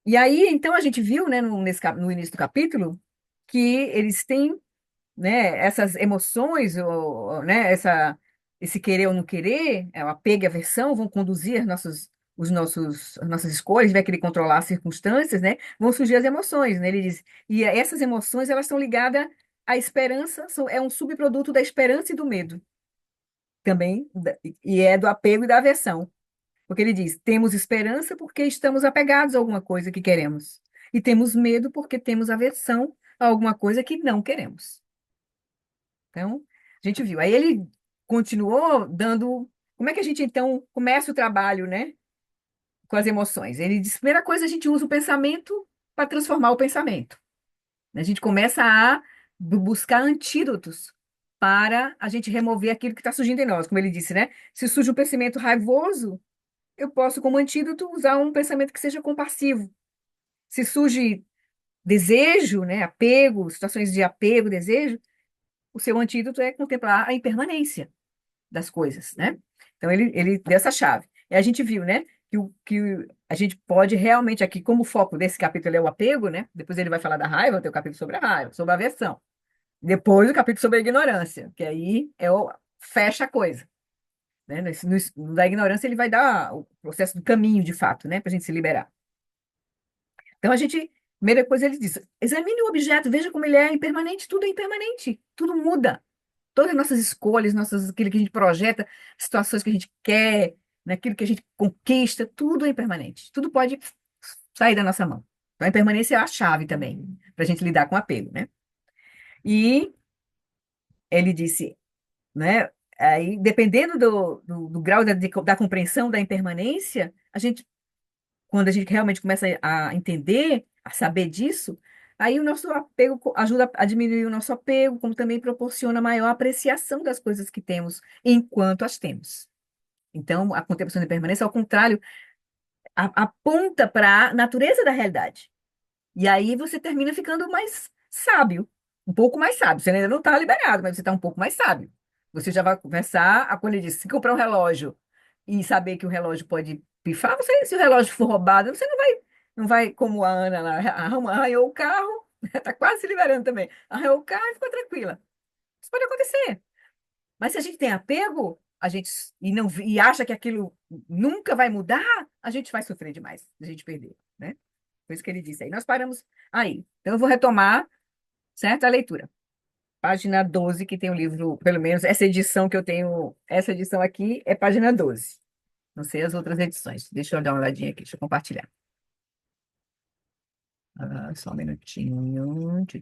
E aí, então, a gente viu, né, no início do capítulo, que eles têm, né, essas emoções, né, esse querer ou não querer, o apego e aversão vão conduzir as nossas escolhas, vai querer controlar as circunstâncias, né, vão surgir as emoções, né, ele diz, e essas emoções, elas estão ligadas à esperança, é um subproduto da esperança e do medo, também, e é do apego e da aversão, porque ele diz, temos esperança porque estamos apegados a alguma coisa que queremos, e temos medo porque temos aversão a alguma coisa que não queremos. Então, a gente viu. Aí ele continuou dando. Como é que a gente então começa o trabalho, né? Com as emoções? Ele diz: primeira coisa, a gente usa o pensamento para transformar o pensamento. A gente começa a buscar antídotos para a gente remover aquilo que está surgindo em nós. Como ele disse, né? Se surge um pensamento raivoso, eu posso, como antídoto, usar um pensamento que seja compassivo. Se surge desejo, né? Apego, situações de apego, desejo, o seu antídoto é contemplar a impermanência das coisas, né? Então, ele deu essa chave. E a gente viu, né, que a gente pode realmente aqui, como o foco desse capítulo é o apego, né? Depois ele vai falar da raiva, tem o capítulo sobre a raiva, sobre a aversão. Depois o capítulo sobre a ignorância, que aí fecha a coisa, né? Da ignorância ele vai dar o processo do caminho, de fato, né, para a gente se liberar. Então, primeira coisa ele diz, examine o objeto, veja como ele é impermanente, tudo é impermanente, tudo muda. Todas as nossas escolhas, aquilo que a gente projeta, situações que a gente quer, naquilo que a gente conquista, tudo é impermanente. Tudo pode sair da nossa mão. Então, a impermanência é a chave também, para a gente lidar com o apego, né? E ele disse, né? Aí, dependendo do grau da compreensão da impermanência, a gente quando a gente realmente começa a entender, a saber disso, aí o nosso apego ajuda a diminuir o nosso apego, como também proporciona maior apreciação das coisas que temos enquanto as temos. Então, a contemplação da impermanência, ao contrário, aponta para a natureza da realidade. E aí você termina ficando mais sábio, um pouco mais sábio. Você ainda não está liberado, mas você está um pouco mais sábio. Você já vai começar a, quando ele diz, se comprar um relógio e saber que o relógio pode pifar, você, se o relógio for roubado, você não vai como a Ana lá, arranhou o carro, está quase se liberando também. Arranhou o carro e ficou tranquila. Isso pode acontecer. Mas se a gente tem apego, a gente e acha que aquilo nunca vai mudar, a gente vai sofrer demais, a gente perder, né? Foi isso que ele disse aí. Nós paramos aí. Então, eu vou retomar, certo? A leitura. Página 12, que tem o livro, pelo menos essa edição que eu tenho, essa edição aqui é página 12. Não sei as outras edições. Deixa eu dar uma olhadinha aqui, deixa eu compartilhar. Só um minutinho. Tchu.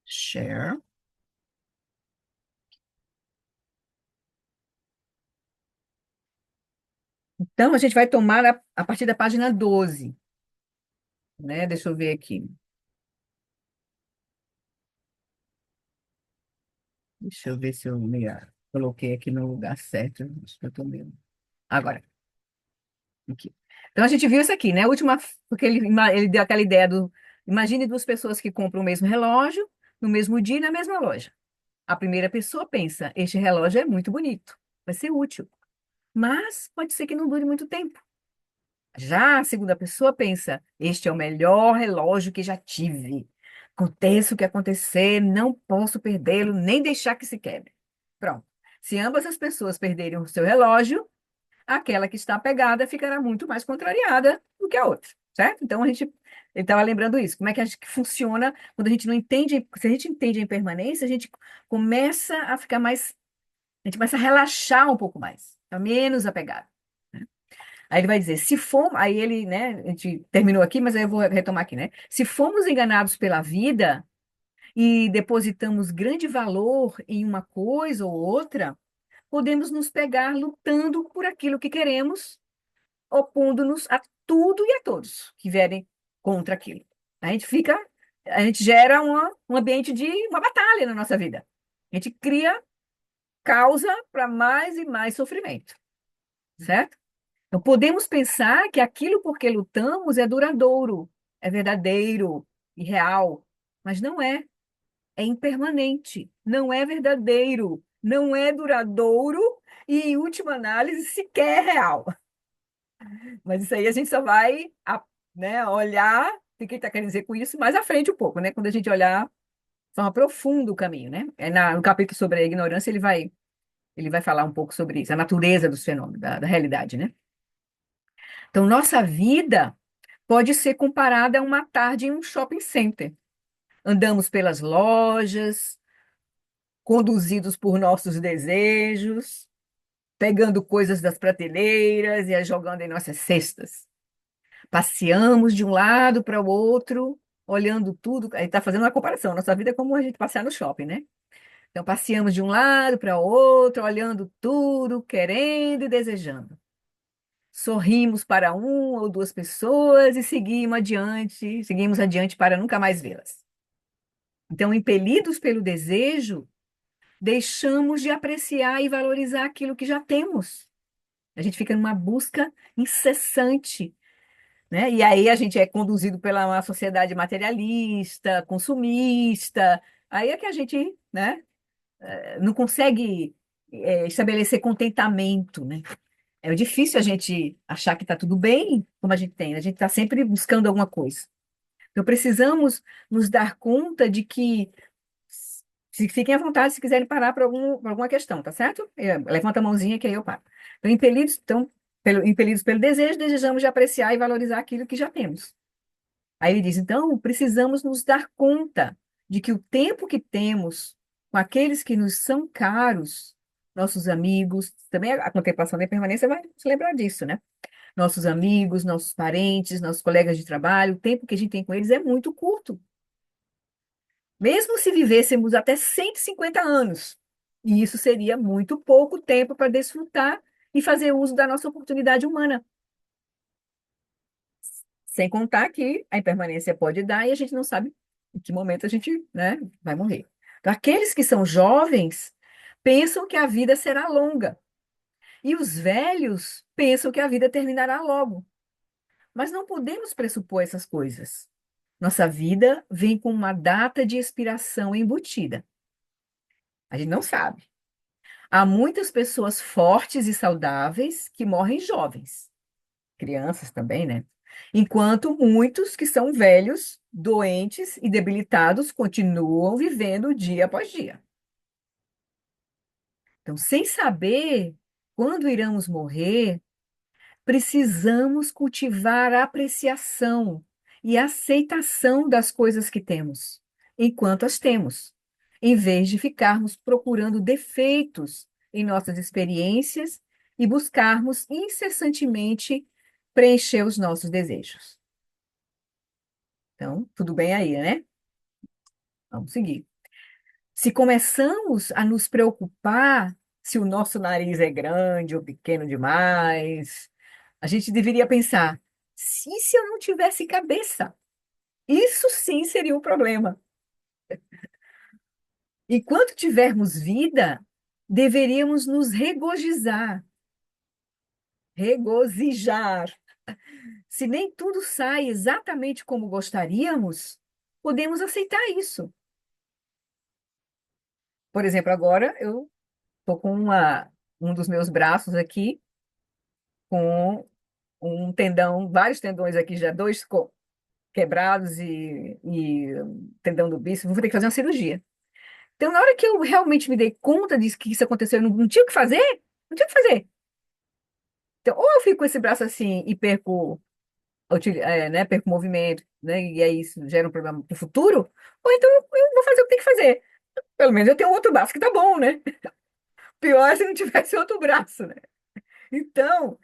Share. Então, a gente vai tomar a partir da página 12, né? Deixa eu ver aqui. Deixa eu ver se eu coloquei aqui no lugar certo. Acho que eu tô mesmo. Agora, aqui. Então, a gente viu isso aqui, né? A última, porque ele deu aquela ideia do. Imagine duas pessoas que compram o mesmo relógio, no mesmo dia e na mesma loja. A primeira pessoa pensa: este relógio é muito bonito, vai ser útil, mas pode ser que não dure muito tempo. Já a segunda pessoa pensa: este é o melhor relógio que já tive. Aconteça o que acontecer, não posso perdê-lo, nem deixar que se quebre. Pronto. Se ambas as pessoas perderem o seu relógio, aquela que está apegada ficará muito mais contrariada do que a outra, certo? Então, ele estava lembrando isso. Como é que que funciona quando a gente não entende, se a gente entende a impermanência, a gente começa a ficar mais, a gente começa a relaxar um pouco mais, ficar menos apegado. Aí ele vai dizer, se fomos, aí ele, né, a gente terminou aqui, mas aí eu vou retomar aqui, né? Se fomos enganados pela vida e depositamos grande valor em uma coisa ou outra, podemos nos pegar lutando por aquilo que queremos, opondo-nos a tudo e a todos que vierem contra aquilo. A gente fica, a gente gera um ambiente de uma batalha na nossa vida. A gente cria causa para mais e mais sofrimento, certo? Então, podemos pensar que aquilo por que lutamos é duradouro, é verdadeiro e real, mas não é. É impermanente, não é verdadeiro, não é duradouro e, em última análise, sequer é real. Mas isso aí a gente só vai, né, olhar o que ele está querendo dizer com isso mais à frente um pouco, né? Quando a gente olhar de forma profunda o caminho, né? No capítulo sobre a ignorância, ele vai falar um pouco sobre isso, a natureza dos fenômenos, da realidade, né? Então, nossa vida pode ser comparada a uma tarde em um shopping center. Andamos pelas lojas, conduzidos por nossos desejos, pegando coisas das prateleiras e as jogando em nossas cestas. Passeamos de um lado para o outro, olhando tudo. Aí está fazendo uma comparação. Nossa vida é como a gente passear no shopping, né? Então, passeamos de um lado para o outro, olhando tudo, querendo e desejando. Sorrimos para uma ou duas pessoas e seguimos adiante para nunca mais vê-las. Então, impelidos pelo desejo, deixamos de apreciar e valorizar aquilo que já temos. A gente fica numa busca incessante, né? E aí a gente é conduzido pela uma sociedade materialista, consumista. Aí é que a gente, né, não consegue estabelecer contentamento, né? É difícil a gente achar que está tudo bem como a gente tem. A gente está sempre buscando alguma coisa. Então precisamos nos dar conta de que fiquem à vontade se quiserem parar por alguma questão, tá certo? Levanta a mãozinha que aí eu paro. Impelidos pelo desejo, desejamos de apreciar e valorizar aquilo que já temos. Aí ele diz, então, precisamos nos dar conta de que o tempo que temos com aqueles que nos são caros, nossos amigos, também a contemplação da permanência vai se lembrar disso, né? Nossos amigos, nossos parentes, nossos colegas de trabalho, o tempo que a gente tem com eles é muito curto. Mesmo se vivêssemos até 150 anos, e isso seria muito pouco tempo para desfrutar e fazer uso da nossa oportunidade humana. Sem contar que a impermanência pode dar e a gente não sabe em que momento a gente, né, vai morrer. Então, aqueles que são jovens pensam que a vida será longa, e os velhos pensam que a vida terminará logo. Mas não podemos pressupor essas coisas. Nossa vida vem com uma data de expiração embutida. A gente não sabe. Há muitas pessoas fortes e saudáveis que morrem jovens, crianças também, né? Enquanto muitos que são velhos, doentes e debilitados continuam vivendo dia após dia. Então, sem saber quando iremos morrer, precisamos cultivar a apreciação e aceitação das coisas que temos, enquanto as temos, em vez de ficarmos procurando defeitos em nossas experiências e buscarmos incessantemente preencher os nossos desejos. Então, tudo bem aí, né? Vamos seguir. Se começamos a nos preocupar se o nosso nariz é grande ou pequeno demais, a gente deveria pensar: se eu não tivesse cabeça? Isso sim seria um problema. Enquanto tivermos vida, deveríamos nos regozijar. Se nem tudo sai exatamente como gostaríamos, podemos aceitar isso. Por exemplo, agora eu estou com um dos meus braços aqui com um tendão, vários tendões aqui, já dois quebrados e tendão do bíceps, vou ter que fazer uma cirurgia. Então, na hora que eu realmente me dei conta disso, que isso aconteceu, eu não tinha o que fazer, não tinha o que fazer. Então, ou eu fico com esse braço assim e perco, né, perco o movimento, né, e aí isso gera um problema para o futuro, ou então eu vou fazer o que tem que fazer. Pelo menos eu tenho outro braço que tá bom, né? Pior é se não tivesse outro braço, né? Então,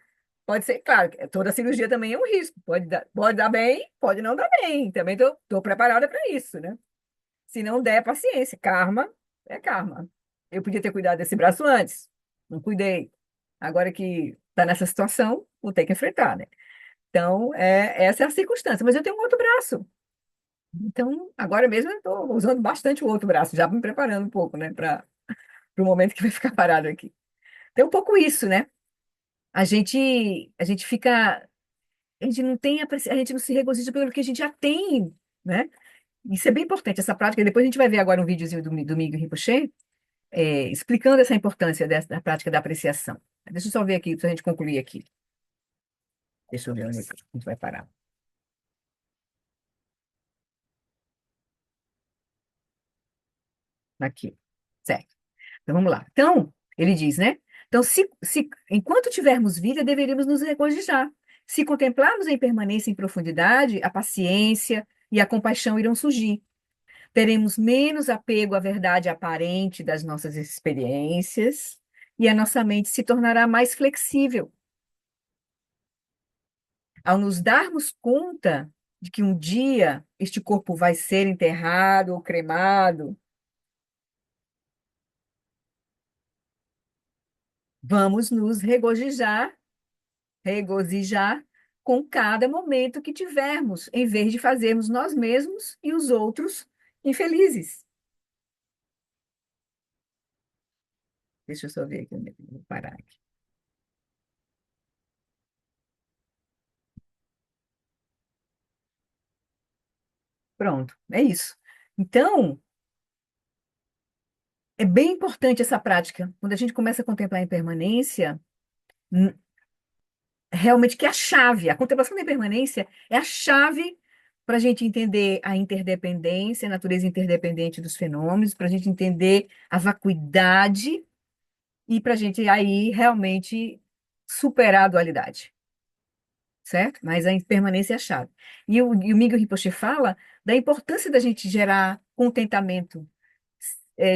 pode ser, claro, que toda cirurgia também é um risco. Pode dar bem, pode não dar bem. Também estou preparada para isso, né? Se não der, paciência. Karma é karma. Eu podia ter cuidado desse braço antes. Não cuidei. Agora que está nessa situação, vou ter que enfrentar, né? Então, essa é a circunstância. Mas eu tenho um outro braço. Então, agora mesmo eu estou usando bastante o outro braço, já me preparando um pouco, né? Para o momento que vai ficar parado aqui. Tem um pouco isso, né? A gente fica a gente não tem, a gente não se regozija pelo que a gente já tem, né? Isso é bem importante, essa prática. Depois a gente vai ver agora um videozinho do Miguel Rinpoche, explicando essa importância da prática da apreciação. Deixa eu só ver aqui, para a gente concluir aqui. Deixa eu ver onde a gente vai parar. Aqui, certo. Então vamos lá. Então, ele diz, né? Então, enquanto tivermos vida, deveríamos nos regozijar. Se contemplarmos a impermanência em profundidade, a paciência e a compaixão irão surgir. Teremos menos apego à verdade aparente das nossas experiências e a nossa mente se tornará mais flexível. Ao nos darmos conta de que um dia este corpo vai ser enterrado ou cremado, vamos nos regozijar com cada momento que tivermos, em vez de fazermos nós mesmos e os outros infelizes. Deixa eu só ver aqui, vou parar aqui. Pronto, é isso. Então, é bem importante essa prática. Quando a gente começa a contemplar a impermanência, n- realmente que é a chave, a contemplação da impermanência é a chave para a gente entender a interdependência, a natureza interdependente dos fenômenos, para a gente entender a vacuidade e para a gente aí realmente superar a dualidade, certo? Mas a impermanência é a chave. E o Miguel Rinpoche fala da importância da gente gerar contentamento,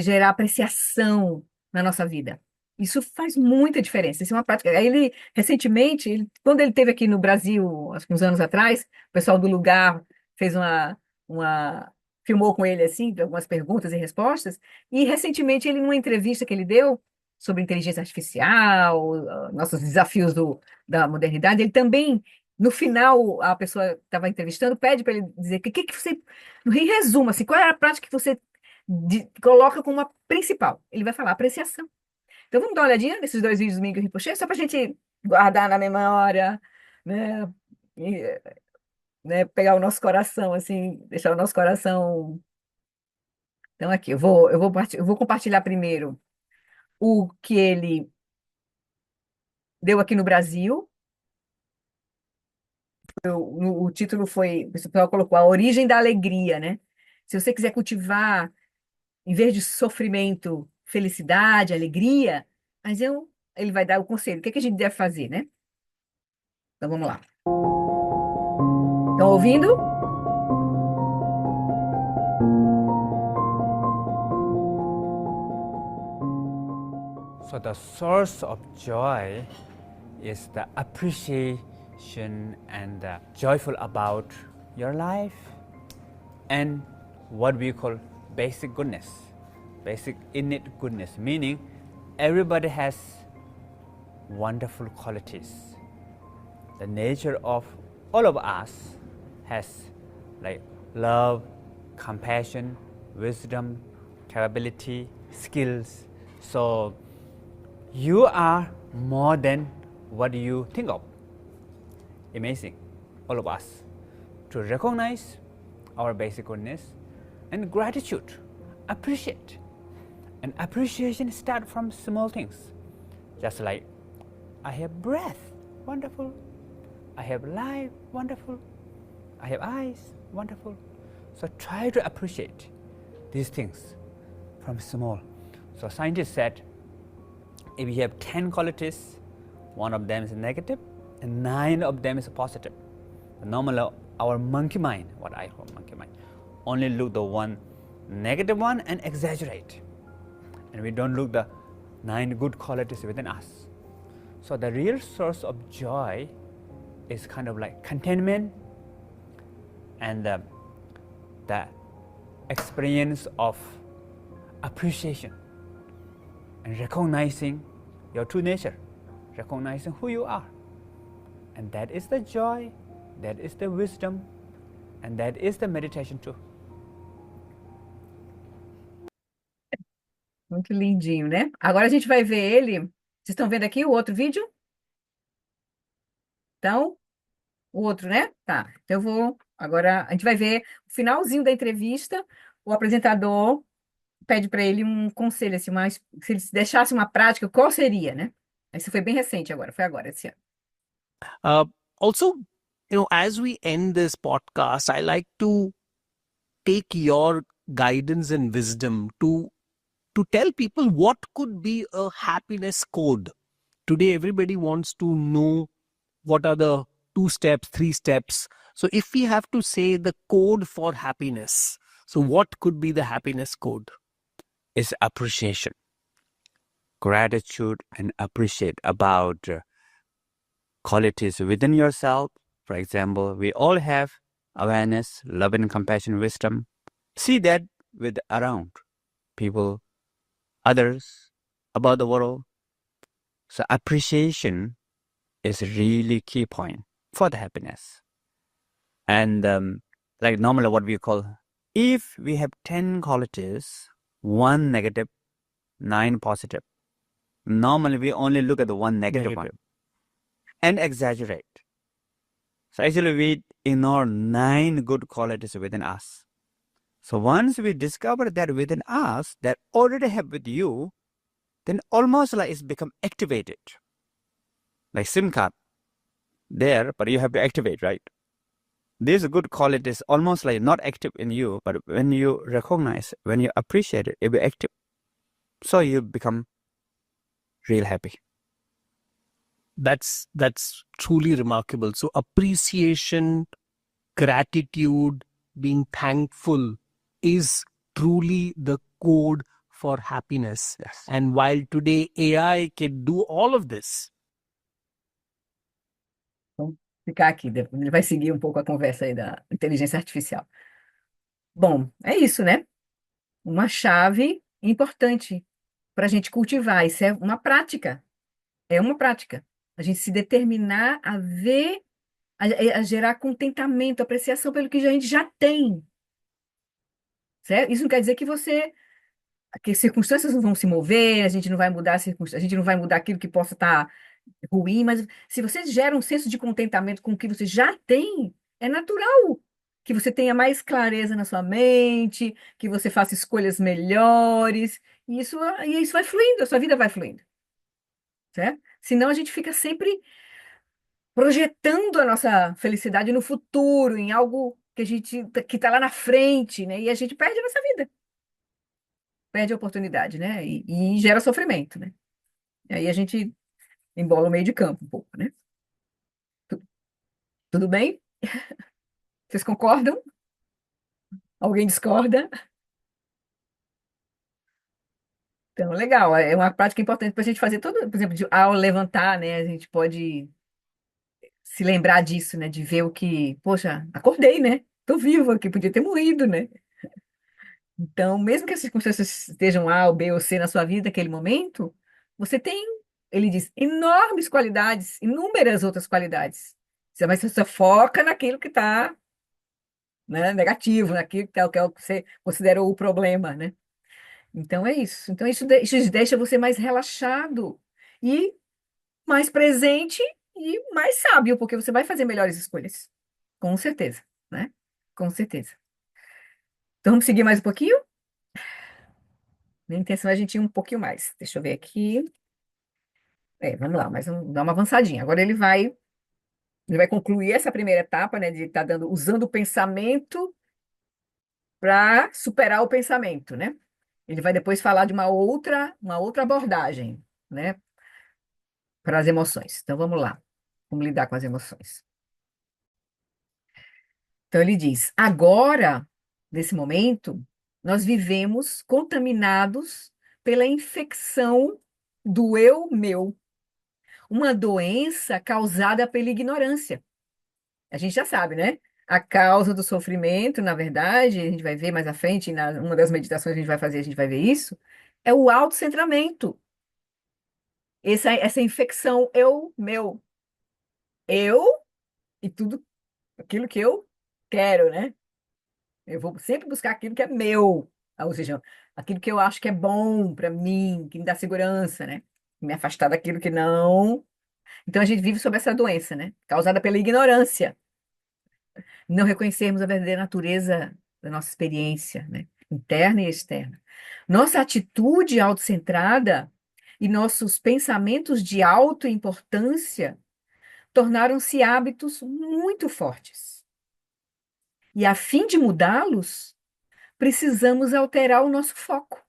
gerar apreciação na nossa vida. Isso faz muita diferença. Isso é uma prática. Aí ele, recentemente, quando ele esteve aqui no Brasil, acho que uns anos atrás, o pessoal do lugar fez uma filmou com ele assim, algumas perguntas e respostas, e recentemente ele, numa entrevista que ele deu sobre inteligência artificial, nossos desafios da modernidade, ele também, no final, a pessoa que estava entrevistando pede para ele dizer que você, em resumo, assim, qual é a prática que você coloca como a principal? Ele vai falar apreciação. Então vamos dar uma olhadinha nesses dois vídeos do Miguel Rinpoche, só para a gente guardar na memória, né? E, né, pegar o nosso coração, assim, deixar o nosso coração. Então, aqui, eu vou compartilhar primeiro o que ele deu aqui no Brasil. O título foi, o pessoal colocou A Origem da Alegria, né? Se você quiser cultivar, em vez de sofrimento, felicidade, alegria, ele vai dar o conselho. O que é que a gente deve fazer, né? Então, vamos lá. Estão ouvindo? So the source of joy is the appreciation and joyful about your life and what we call basic goodness, basic innate goodness, meaning everybody has wonderful qualities. The nature of all of us has like love, compassion, wisdom, capability, skills. So you are more than what you think of. Amazing, all of us. To recognize our basic goodness and gratitude, appreciate. And appreciation starts from small things. Just like, I have breath, wonderful. I have life, wonderful. I have eyes, wonderful. So try to appreciate these things from small. So scientists said, if you have 10 qualities, one of them is negative and 9 of them is positive. Normally, our monkey mind, what I call monkey mind, only look the one negative one and exaggerate. And we don't look the 9 good qualities within us. So the real source of joy is kind of like contentment and the experience of appreciation and recognizing your true nature, recognizing who you are. And that is the joy, that is the wisdom, and that is the meditation too. Muito lindinho, né? Agora a gente vai ver ele. Vocês estão vendo aqui o outro vídeo? Então, o outro, né? Tá. Então eu vou. Agora a gente vai ver o finalzinho da entrevista. O apresentador pede para ele um conselho, assim, se ele deixasse uma prática, qual seria, né? Isso foi bem recente agora, foi agora, esse ano. Also, as we end this podcast, I like to take your guidance and wisdom to tell people what could be a happiness code. Today, everybody wants to know what are the 2 steps, 3 steps. So if we have to say the code for happiness, so what could be the happiness code? Is appreciation, gratitude, and appreciate about qualities within yourself. For example, we all have awareness, love and compassion, wisdom. See that with around people, others, about the world. So appreciation is really key point for the happiness. And like normally what we call, if we have 10 qualities, 1 negative, 9 positive. Normally we only look at the 1 negative one and exaggerate. So actually we ignore 9 good qualities within us. So once we discover that within us, that already have with you, then almost like it's become activated. Like SIM card, there, but you have to activate, right? These good qualities almost like not active in you, but when you recognize, when you appreciate it, it will be active. So you become real happy. That's truly remarkable. So appreciation, gratitude, being thankful is truly the code for happiness. Yes. And while today AI can do all of this, Vamos ficar aqui, ele vai seguir um pouco a conversa aí da inteligência artificial. Bom, é isso, né? Uma chave importante para a gente cultivar. Isso é uma prática. É uma prática. A gente se determinar a ver, a gerar contentamento, apreciação pelo que a gente já tem. Certo? Isso não quer dizer que circunstâncias não vão se mover, a gente não vai mudar a gente não vai mudar aquilo que possa estar ruim, mas se você gera um senso de contentamento com o que você já tem, é natural que você tenha mais clareza na sua mente, que você faça escolhas melhores, e isso vai fluindo, a sua vida vai fluindo, certo? Senão a gente fica sempre projetando a nossa felicidade no futuro, em algo que está lá na frente, né? E a gente perde a nossa vida, perde a oportunidade, né? E gera sofrimento, né? E aí a gente embola o meio de campo um pouco, né? Tudo bem? Vocês concordam? Alguém discorda? Então, legal. É uma prática importante para a gente fazer todo, por exemplo, ao levantar, né? A gente pode se lembrar disso, né? De ver o que, poxa, acordei, né? Tô vivo aqui, podia ter morrido, né? Então, mesmo que as circunstâncias estejam A, ou B ou C na sua vida naquele momento, você tem, ele diz, enormes qualidades, inúmeras outras qualidades. Mas você só foca naquilo que está, né, negativo, naquilo que é o que você considerou o problema, né? Então é isso. Então isso deixa você mais relaxado e mais presente e mais sábio, porque você vai fazer melhores escolhas. Com certeza, né? Com certeza. Então vamos seguir mais um pouquinho? Minha intenção é a gente ir um pouquinho mais. Deixa eu ver aqui. Vamos lá, mas vamos dar uma avançadinha. Agora ele vai concluir essa primeira etapa, né, de estar usando o pensamento para superar o pensamento, né? Ele vai depois falar de uma outra abordagem, né, para as emoções. Então vamos lá. Como lidar com as emoções. Então ele diz: agora, nesse momento, nós vivemos contaminados pela infecção do eu meu, uma doença causada pela ignorância. A gente já sabe, né? A causa do sofrimento, na verdade, a gente vai ver mais à frente, uma das meditações que a gente vai fazer, a gente vai ver isso, é o autocentramento. Essa infecção eu, meu, eu e tudo aquilo que eu quero, né? Eu vou sempre buscar aquilo que é meu, ou seja, aquilo que eu acho que é bom para mim, que me dá segurança, né? Me afastar daquilo que não. Então a gente vive sob essa doença, né? Causada pela ignorância, não reconhecermos a verdadeira natureza da nossa experiência, né? Interna e externa. Nossa atitude autocentrada e nossos pensamentos de autoimportância tornaram-se hábitos muito fortes. E a fim de mudá-los, precisamos alterar o nosso foco.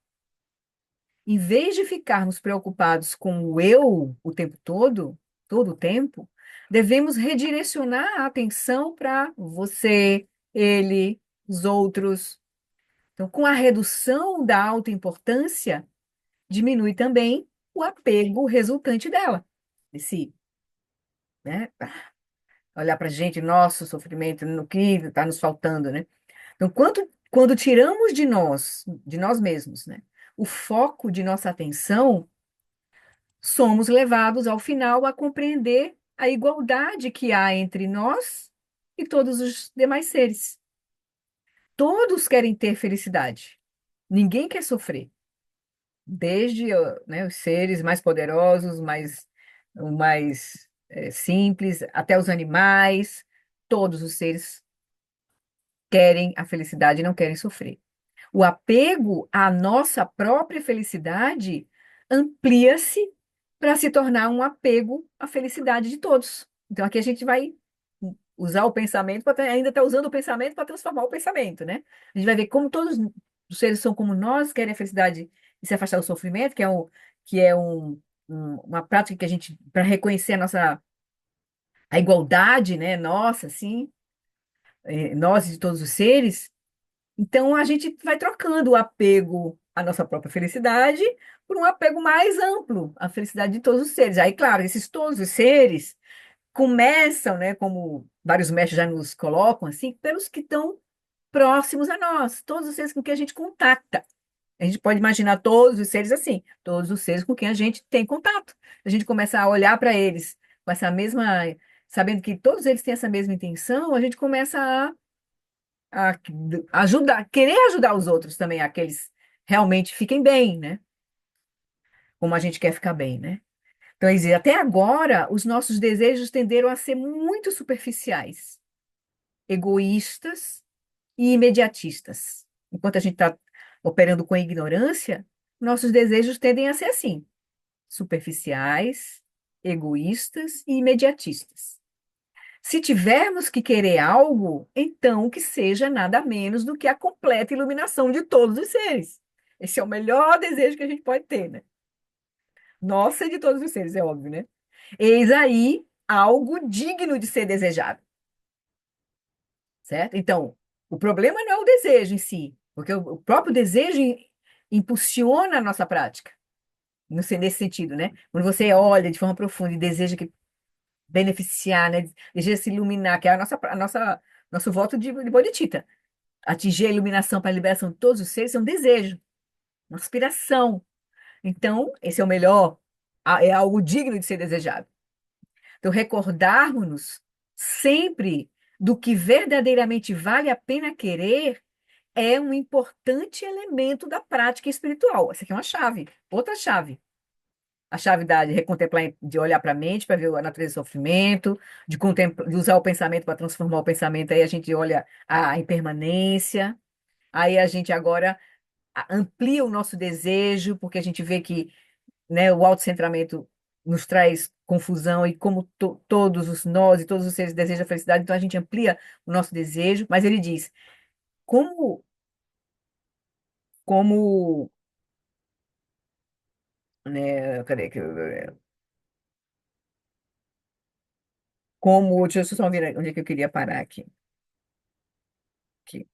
Em vez de ficarmos preocupados com o eu o tempo todo o tempo, devemos redirecionar a atenção para você, ele, os outros. Então, com a redução da autoimportância, diminui também o apego resultante dela. Esse, né? Olhar para a gente, nosso sofrimento, no que está nos faltando, né? Então, quando tiramos de nós mesmos, né, o foco de nossa atenção, somos levados ao final a compreender a igualdade que há entre nós e todos os demais seres. Todos querem ter felicidade. Ninguém quer sofrer. Desde, né, os seres mais poderosos, o mais simples, até os animais, todos os seres querem a felicidade e não querem sofrer. O apego à nossa própria felicidade amplia-se para se tornar um apego à felicidade de todos. Então, aqui a gente vai usar o pensamento, ainda está usando o pensamento para transformar o pensamento, né? A gente vai ver como todos os seres são como nós, querem a felicidade e se afastar do sofrimento, uma prática que a gente, para reconhecer a igualdade, né? Nossa, assim, nós e de todos os seres. Então, a gente vai trocando o apego à nossa própria felicidade por um apego mais amplo, à felicidade de todos os seres. Aí, claro, esses todos os seres começam, né, como vários mestres já nos colocam, assim, pelos que estão próximos a nós, todos os seres com quem a gente contacta. A gente pode imaginar todos os seres assim, todos os seres com quem a gente tem contato. A gente começa a olhar para eles com essa mesma, sabendo que todos eles têm essa mesma intenção, a gente começa a ajudar, querer ajudar os outros também, aqueles realmente fiquem bem, né? Como a gente quer ficar bem, né? Então, quer dizer, até agora, os nossos desejos tenderam a ser muito superficiais, egoístas e imediatistas. Enquanto a gente está operando com a ignorância, nossos desejos tendem a ser assim, superficiais, egoístas e imediatistas. Se tivermos que querer algo, então que seja nada menos do que a completa iluminação de todos os seres. Esse é o melhor desejo que a gente pode ter, né? Nossa, e de todos os seres, é óbvio, né? Eis aí algo digno de ser desejado, certo? Então, o problema não é o desejo em si, porque o próprio desejo impulsiona a nossa prática, nesse sentido, né? Quando você olha de forma profunda e deseja que beneficiar, né? Deseja se iluminar, que é nosso voto de Bodhicitta. Atingir a iluminação para a liberação de todos os seres é um desejo, uma aspiração. Então, esse é o melhor, é algo digno de ser desejado. Então, recordarmos-nos sempre do que verdadeiramente vale a pena querer é um importante elemento da prática espiritual. Essa aqui é uma chave, outra chave. A chave de recontemplar, de olhar para a mente para ver a natureza do sofrimento, de usar o pensamento para transformar o pensamento, aí a gente olha a impermanência, aí a gente agora amplia o nosso desejo, porque a gente vê que, né, o autocentramento nos traz confusão e como todos os nós e todos os seres desejam a felicidade, então a gente amplia o nosso desejo, mas ele diz, como, como, né, cadê que como, deixa eu só ver onde é que eu queria parar aqui. Aqui.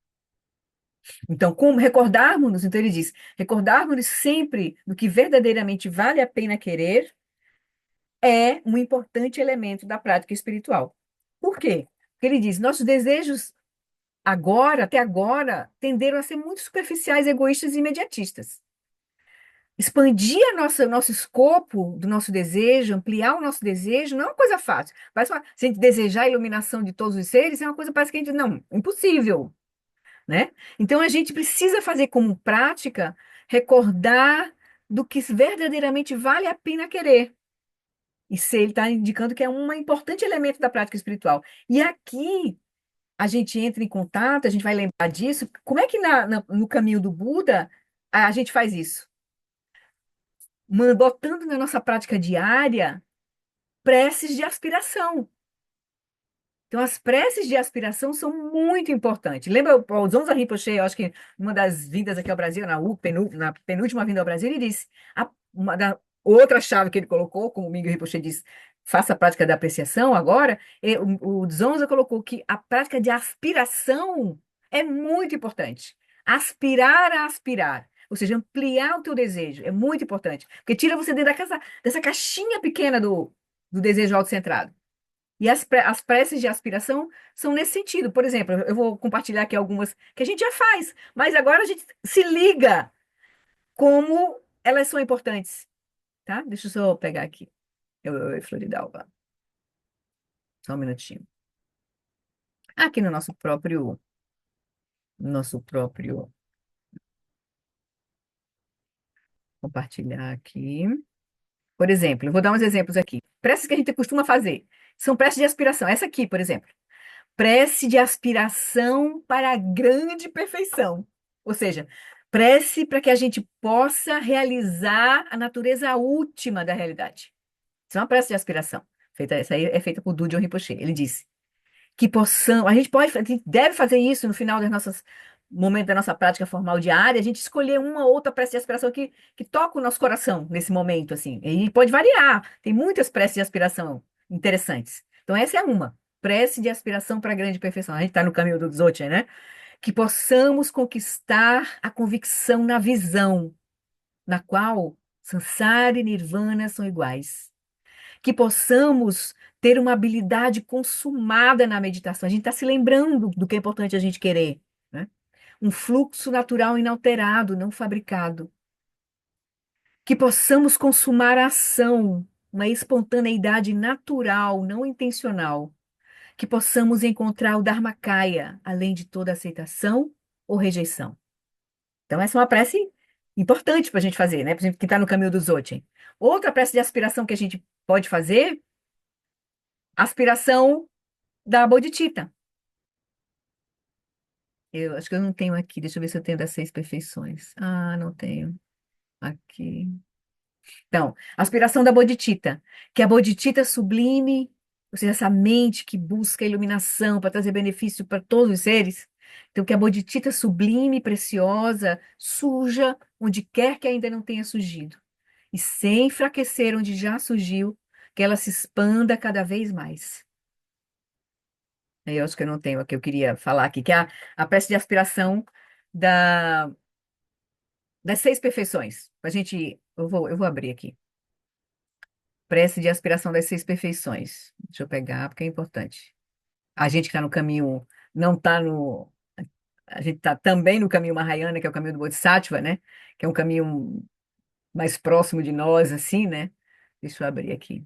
Então, como recordarmos-nos, então ele diz, recordarmos-nos sempre do que verdadeiramente vale a pena querer é um importante elemento da prática espiritual. Por quê? Porque ele diz, nossos desejos agora, até agora, tenderam a ser muito superficiais, egoístas e imediatistas. Expandir nosso escopo do nosso desejo, ampliar o nosso desejo, não é uma coisa fácil. Se a gente desejar a iluminação de todos os seres, é uma coisa que parece que a gente, não, impossível, né? Então a gente precisa fazer como prática, recordar do que verdadeiramente vale a pena querer. Isso ele está indicando que é um importante elemento da prática espiritual. E aqui a gente entra em contato, a gente vai lembrar disso. Como é que no caminho do Buda a gente faz isso? Botando na nossa prática diária preces de aspiração. Então, as preces de aspiração são muito importantes. Lembra o Zonza Rinpoche, eu acho que numa das vindas aqui ao Brasil, na penúltima vinda ao Brasil, ele disse, outra chave que ele colocou, como o Mingyur Rinpoche diz, faça a prática da apreciação agora, o Zonza colocou que a prática de aspiração é muito importante. Aspirar a aspirar. Ou seja, ampliar o teu desejo é muito importante. Porque tira você dessa caixinha pequena do desejo autocentrado. E as preces de aspiração são nesse sentido. Por exemplo, eu vou compartilhar aqui algumas que a gente já faz, mas agora a gente se liga como elas são importantes, tá? Deixa eu só pegar aqui. Floridalva. Só um minutinho. Aqui no nosso próprio compartilhar aqui. Por exemplo, eu vou dar uns exemplos aqui. Preces que a gente costuma fazer. São preces de aspiração. Essa aqui, por exemplo. Prece de aspiração para a grande perfeição. Ou seja, prece para que a gente possa realizar a natureza última da realidade. Isso é uma prece de aspiração. Essa aí é feita por Dudjom Rinpoche. Ele disse que a gente deve fazer isso no final momento da nossa prática formal diária, a gente escolher uma ou outra prece de aspiração que toca o nosso coração nesse momento, assim. E pode variar. Tem muitas preces de aspiração interessantes. Então, essa é uma. Prece de aspiração para a grande perfeição. A gente está no caminho do Dzogchen, né? Que possamos conquistar a convicção na visão, na qual Sansara e Nirvana são iguais. Que possamos ter uma habilidade consumada na meditação. A gente está se lembrando do que é importante a gente querer, né? um fluxo natural inalterado, não fabricado. Que possamos consumar a ação, uma espontaneidade natural, não intencional. Que possamos encontrar o Dharmakaya, além de toda aceitação ou rejeição. Então, essa é uma prece importante para a gente fazer, né? Para gente que está no caminho do Dzogchen. Outra prece de aspiração que a gente pode fazer, aspiração da Bodhicitta. Eu acho que eu não tenho aqui. Deixa eu ver se eu tenho das 6 perfeições. Ah, não tenho. Aqui. Então, aspiração da Bodhicitta, que a Bodhicitta sublime, ou seja, essa mente que busca a iluminação para trazer benefício para todos os seres. Então, que a Bodhicitta sublime, preciosa, surja onde quer que ainda não tenha surgido. E sem enfraquecer onde já surgiu, que ela se expanda cada vez mais. Aí eu acho que eu não tenho o que eu queria falar aqui, que é a prece de aspiração da, das 6 perfeições. A gente, eu vou abrir aqui. Prece de aspiração das 6 perfeições. Deixa eu pegar, porque é importante. A gente que está no caminho, não está no. A gente está também no caminho Mahayana, que é o caminho do Bodhisattva, né? Que é um caminho mais próximo de nós, assim, né? Deixa eu abrir aqui.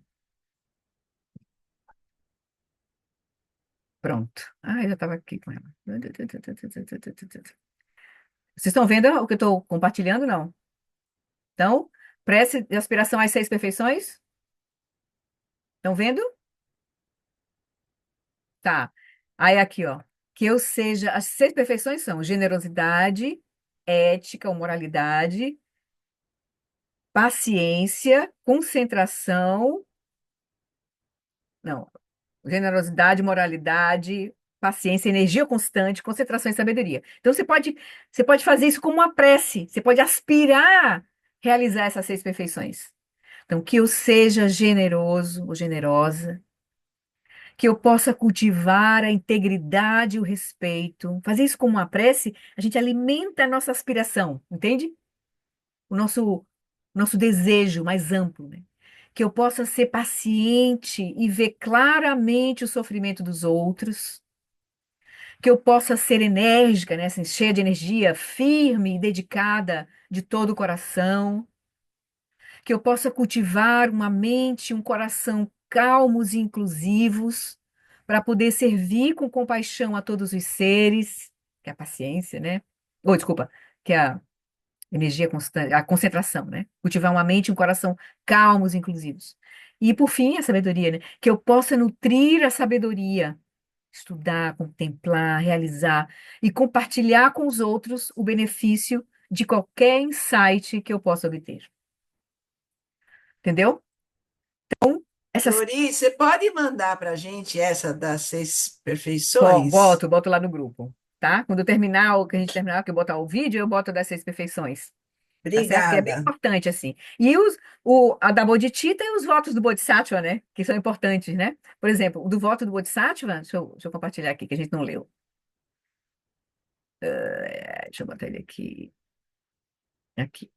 Pronto. Ah, eu já estava aqui com ela. Vocês estão vendo o que eu estou compartilhando, não? Então, prece de aspiração às 6 perfeições? Estão vendo? Tá. Aí aqui, ó. Que eu seja. As 6 perfeições são generosidade, ética ou moralidade, paciência, concentração. Não. Generosidade, moralidade, paciência, energia constante, concentração e sabedoria. Então você pode fazer isso como uma prece. Você pode aspirar realizar essas 6 perfeições. Então, que eu seja generoso ou generosa, que eu possa cultivar a integridade e o respeito. Fazer isso como uma prece, a gente alimenta a nossa aspiração, entende? O nosso desejo mais amplo, né? Que eu possa ser paciente e ver claramente o sofrimento dos outros, que eu possa ser enérgica, né, assim, cheia de energia, firme e dedicada de todo o coração, que eu possa cultivar uma mente e um coração calmos e inclusivos, para poder servir com compaixão a todos os seres, que é a paciência, né? Ou, desculpa, que é a energia constante, a concentração, né? Cultivar uma mente e um coração calmos e inclusivos. E, por fim, a sabedoria, né? Que eu possa nutrir a sabedoria, estudar, contemplar, realizar e compartilhar com os outros o benefício de qualquer insight que eu possa obter. Entendeu? Essas Dori, você pode mandar para a gente essa das 6 perfeições? boto lá no grupo, tá? Quando eu terminar, o que a gente terminar, que eu botar o vídeo, eu boto das 6 perfeições. Tá certo? Que é bem Obrigada. importante, assim. E a da Bodhicitta e os votos do Bodhisattva, né? Que são importantes, né? Por exemplo, o do voto do Bodhisattva, deixa eu compartilhar aqui, que a gente não leu. Deixa eu botar ele aqui. Aqui.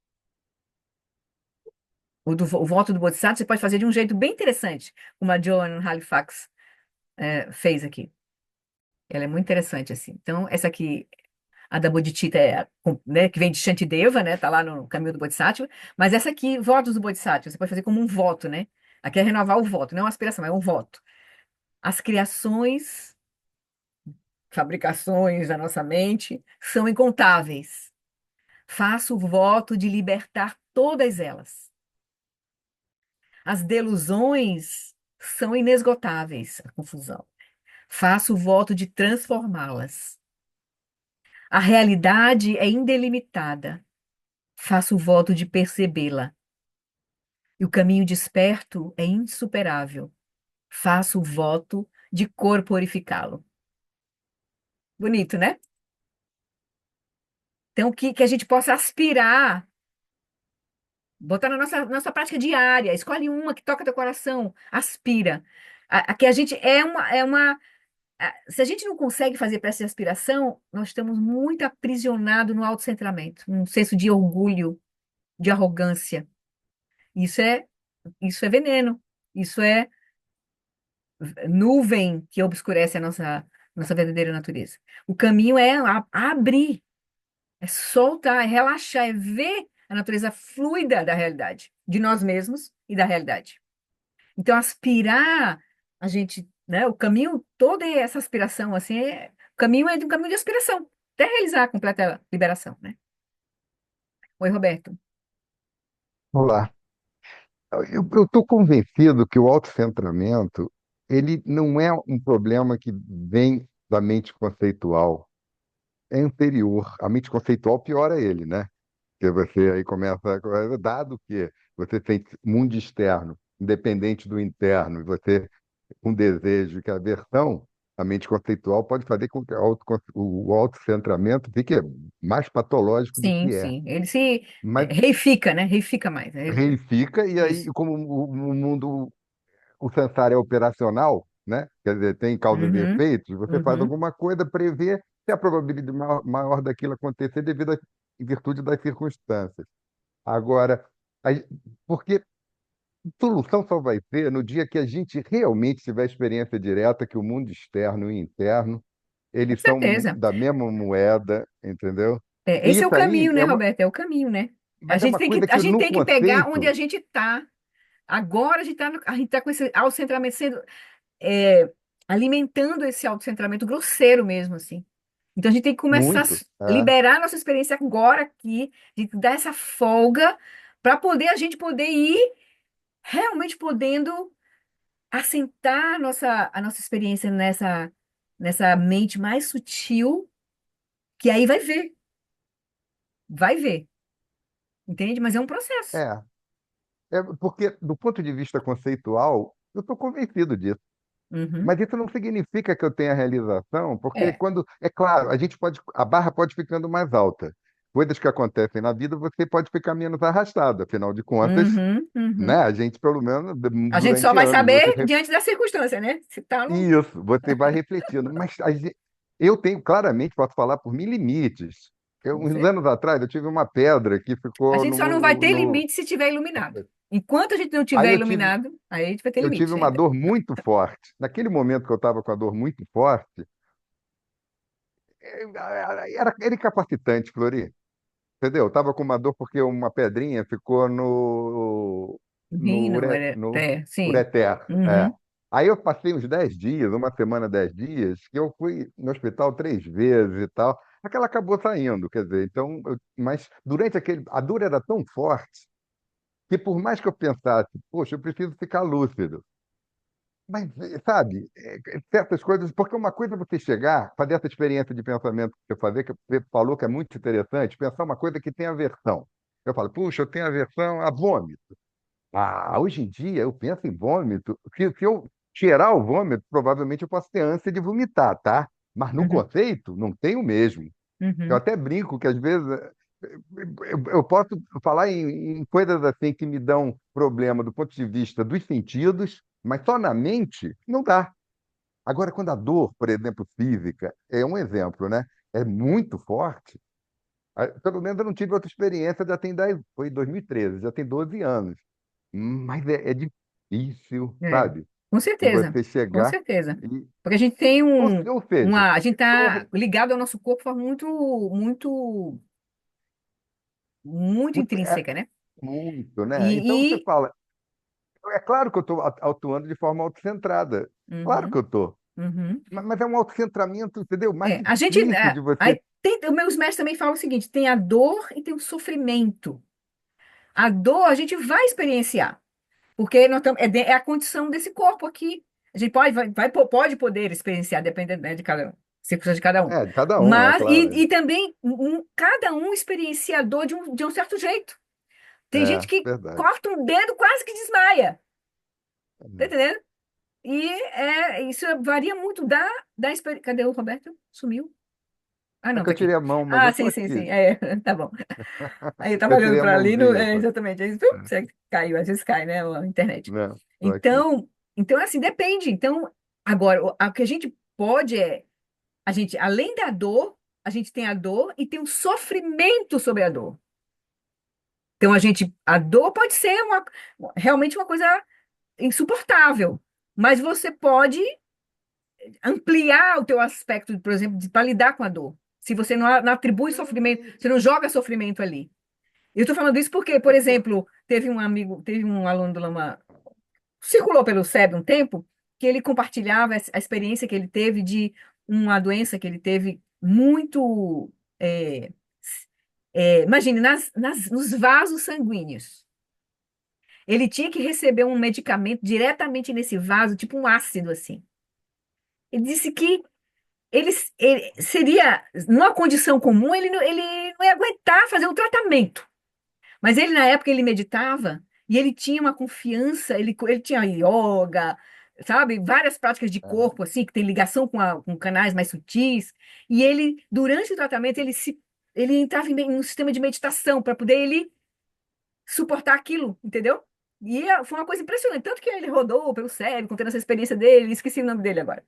O voto do Bodhisattva você pode fazer de um jeito bem interessante, como a Joan Halifax fez aqui. Ela é muito interessante, assim. Então, essa aqui, a da Bodhicitta, né, que vem de Shantideva, né? Tá lá no caminho do Bodhisattva. Mas essa aqui, votos do Bodhisattva, você pode fazer como um voto, né? Aqui é renovar o voto, não é uma aspiração, é um voto. As criações, fabricações da nossa mente são incontáveis. Faço o voto de libertar todas elas. As delusões são inesgotáveis, a confusão. Faço o voto de transformá-las. A realidade é indelimitada. Faço o voto de percebê-la. E o caminho desperto é insuperável. Faço o voto de corporificá-lo. Bonito, né? Então, que a gente possa aspirar, botar na nossa prática diária. Escolhe uma que toca teu coração, aspira. Que a gente se a gente não consegue fazer para essa aspiração, nós estamos muito aprisionados no autocentramento, num senso de orgulho, de arrogância. Isso é, isso é veneno. Isso é nuvem que obscurece a nossa verdadeira natureza. O caminho é abrir. É soltar, é relaxar, é ver a natureza fluida da realidade, de nós mesmos e da realidade. Então, aspirar, a gente, né, o caminho, toda essa aspiração, assim, o caminho é de um caminho de aspiração, até realizar a completa liberação, né? Oi, Roberto. Olá. Eu estou convencido que o autocentramento ele não é um problema que vem da mente conceitual, é anterior. A mente conceitual piora ele, né? Porque você aí começa, dado que você tem mundo externo, independente do interno, e você com desejo que a aversão, a mente conceitual pode fazer com que o autocentramento fique mais patológico do Sim, que é. sim. Ele se Mas reifica, né? Reifica mais. reifica, e aí, Isso. como o mundo, o Sansara é operacional, né? Quer dizer, tem causas e Uhum, efeitos, você faz uhum. alguma coisa, prevê se a probabilidade maior daquilo acontecer devido em virtude das circunstâncias. Agora, aí- porque solução só vai ter no dia que a gente realmente tiver experiência direta que o mundo externo e interno, Com eles são certeza. da mesma moeda, entendeu? É, E esse é o isso aí caminho, né, Roberto? É o caminho, né? A mas é gente uma tem que, coisa a que gente no tem que pegar onde a conceito, gente está. Agora a gente tá com esse autocentramento sendo, é, alimentando esse autocentramento grosseiro mesmo, assim. Então a gente tem que começar a muito. liberar a nossa experiência agora aqui, de dar essa folga para poder a gente poder ir realmente podendo assentar a nossa experiência nessa mente mais sutil, que aí vai ver, entende? Mas é um processo. É, porque do ponto de vista conceitual, eu estou convencido disso. Uhum. Mas isso não significa que eu tenha realização, porque É. quando, é claro, a barra pode ficando mais alta. Coisas que acontecem na vida, você pode ficar menos arrastado. Afinal de contas, Uhum, né? uhum. A gente, pelo menos, A gente só durante vai anos, saber diante da circunstância, né? Se tá ou não. isso, você vai refletindo. Mas eu tenho claramente, posso falar por mim, limites. Uns Você- anos atrás, eu tive uma pedra que A ficou gente só não vai ter limite se tiver iluminado. Enquanto a gente não Aí tiver iluminado, aí a gente vai ter eu tive limite uma ainda. dor muito forte. Naquele momento que eu estava com a dor muito forte, era incapacitante, Flori. Entendeu? Eu estava com uma dor porque uma pedrinha ficou Rindo, no sim. ureter. É. Uhum. Aí eu passei uns 10 dias, uma semana, 10 dias, que eu fui no hospital 3 vezes e tal. Aquela acabou saindo, quer dizer, então, mas durante a dor era tão forte que por mais que eu pensasse, poxa, eu preciso ficar lúcido. Mas, sabe, certas coisas, porque uma coisa é você chegar, fazer essa experiência de pensamento que você fazer, que você falou que é muito interessante, pensar uma coisa que tem aversão. Eu falo, puxa, eu tenho aversão a vômito. Ah, hoje em dia eu penso em vômito. Se eu cheirar o vômito, provavelmente eu posso ter ânsia de vomitar, tá? Mas no Uhum. conceito, não tenho mesmo. Eu Uhum. até brinco que às vezes eu posso falar em coisas assim que me dão problema do ponto de vista dos sentidos, mas só na mente não dá. Agora, quando a dor, por exemplo, física, é um exemplo, né? É muito forte. Pelo menos eu não tive outra experiência, já tem 10, foi em 2013, já tem 12 anos. Mas é difícil, É. sabe? Com De certeza, você com chegar certeza. e. Porque a gente tem Ou seja, a gente eu tá ligado ao nosso corpo de forma muito, muito, muito é intrínseca, né? muito, né? Então você E, fala, é claro que eu estou atuando de forma autocentrada. Claro que uhum, eu estou. uhum. Mas é um autocentramento, entendeu? Mais A gente, difícil de você. aí os meus mestres também falam o seguinte: tem a dor e tem o sofrimento. A dor a gente vai experienciar, porque é a condição desse corpo aqui. A gente pode poder experienciar, dependendo, né, de cada um, circunstância de cada um. É, de cada um, é Mas, claro. e também, cada um experiencia a dor de um certo jeito. Tem gente que Verdade. corta um dedo, quase que desmaia. Tá É. entendendo? E isso varia muito da experiência. Cadê o Roberto? Sumiu? Ah, É não, que tá eu tirei aqui. a mão, mas eu Ah, estou sim, sim, sim. aqui. Tá bom. Aí eu tava Eu olhando tirei a para ali, mãozinha só. exatamente. Aí, você caiu, às vezes cai, né? A internet. Não, estou aqui. Então, assim, depende. Então, agora, o que a gente pode além da dor, a gente tem a dor e tem o sofrimento sobre a dor. Então, a dor pode ser realmente uma coisa insuportável, mas você pode ampliar o teu aspecto, por exemplo, para lidar com a dor. Se você não atribui sofrimento, você não joga sofrimento ali. Eu estou falando isso porque, por exemplo, teve um aluno do Lama, circulou pelo SEB um tempo, que ele compartilhava a experiência que ele teve de uma doença que ele teve muito. é, Imagine, nos vasos sanguíneos. Ele tinha que receber um medicamento diretamente nesse vaso, tipo um ácido, assim. Ele disse que ele seria, numa condição comum, ele não ia aguentar fazer o tratamento. Mas ele, na época, ele meditava e ele tinha uma confiança, ele tinha yoga, sabe? Várias práticas de Aham. corpo, assim, que tem ligação com canais mais sutis. E ele, durante o tratamento, ele entrava em um sistema de meditação para poder ele suportar aquilo, entendeu? E foi uma coisa impressionante. Tanto que ele rodou pelo cérebro, contando essa experiência dele, esqueci o nome dele agora.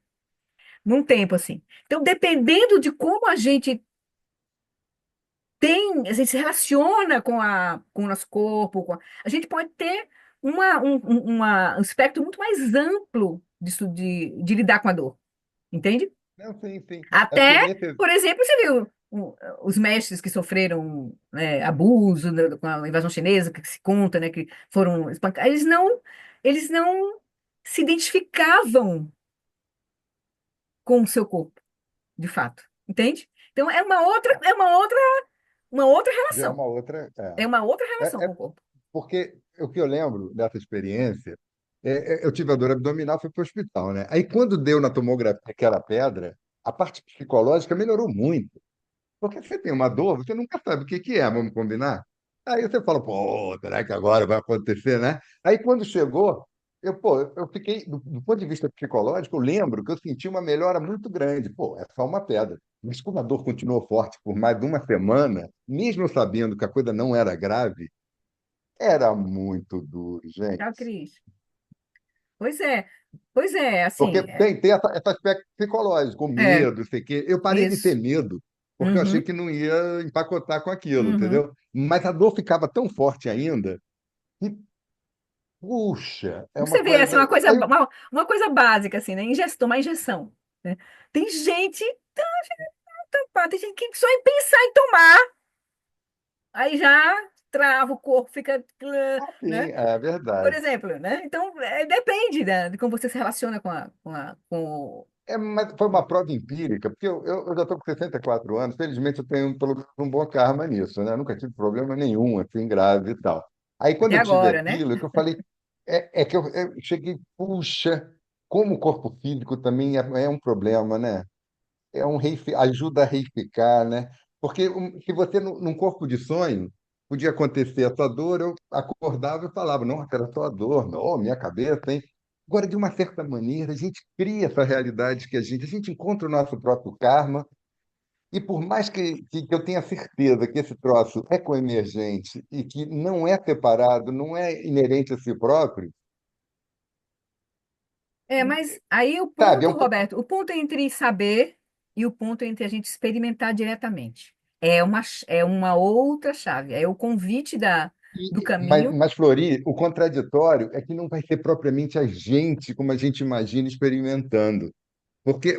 Num tempo, assim. Então, dependendo de como a gente se relaciona com o nosso corpo, a gente pode ter um espectro muito mais amplo de lidar com a dor, entende? Não, sim, sim. É porque Até, nesse. por exemplo, você viu os mestres que sofreram abuso com a invasão chinesa, que se conta, né, que foram espancados, eles não se identificavam com o seu corpo, de fato, entende? Então é uma outra Já é relação. uma outra. É uma outra relação É, com é o corpo. porque o que eu lembro dessa experiência, eu tive a dor abdominal, fui para o hospital, né? Aí quando deu na tomografia aquela pedra, a parte psicológica melhorou muito. Porque você tem uma dor, você nunca sabe o que que é, vamos combinar? Aí você fala, pô, será que agora vai acontecer, né? Aí quando chegou, eu fiquei, do ponto de vista psicológico, eu lembro que eu senti uma melhora muito grande. Pô, é só uma pedra. Mas como a dor continuou forte por mais de uma semana, mesmo eu sabendo que a coisa não era grave, era muito duro, Tá, gente. Cris? Pois é, Porque assim, tem esse aspecto psicológico, o é, medo, sei que. Eu parei de ter isso. medo, porque eu achei Uhum, que não ia empacotar com aquilo, uhum. entendeu? Mas a dor ficava tão forte ainda, que, puxa, é uma Você vê, assim, coisa. Aí, uma coisa básica, assim, né? Tomar injeção, né? Tem gente, tem gente que só em pensar em tomar, aí já trava o corpo, fica, assim, né? é Por verdade. exemplo, né? Então, depende, né, de como você se relaciona com Mas foi uma prova empírica, porque eu já estou com 64 anos, felizmente eu tenho pelo menos um bom karma nisso, né? Nunca tive problema nenhum, assim, grave e tal. Aí quando até eu tive agora, né? aquilo, é que eu falei, é que eu cheguei, puxa, como o corpo físico também é um problema, né? Ajuda a reificar, né? Porque se você, num corpo de sonho, podia acontecer essa dor, eu acordava e falava, não, era só a dor, não, minha cabeça, hein? Agora, de uma certa maneira, a gente cria essa realidade que a gente encontra o nosso próprio karma, e por mais que eu tenha certeza que esse troço é coemergente e que não é separado, não é inerente a si próprio, Mas aí o sabe? ponto, Roberto, o ponto entre saber e o ponto entre a gente experimentar diretamente. É uma outra chave. É o convite do Mas, caminho. mas, Flori, o contraditório é que não vai ser propriamente a gente, como a gente imagina, experimentando. Porque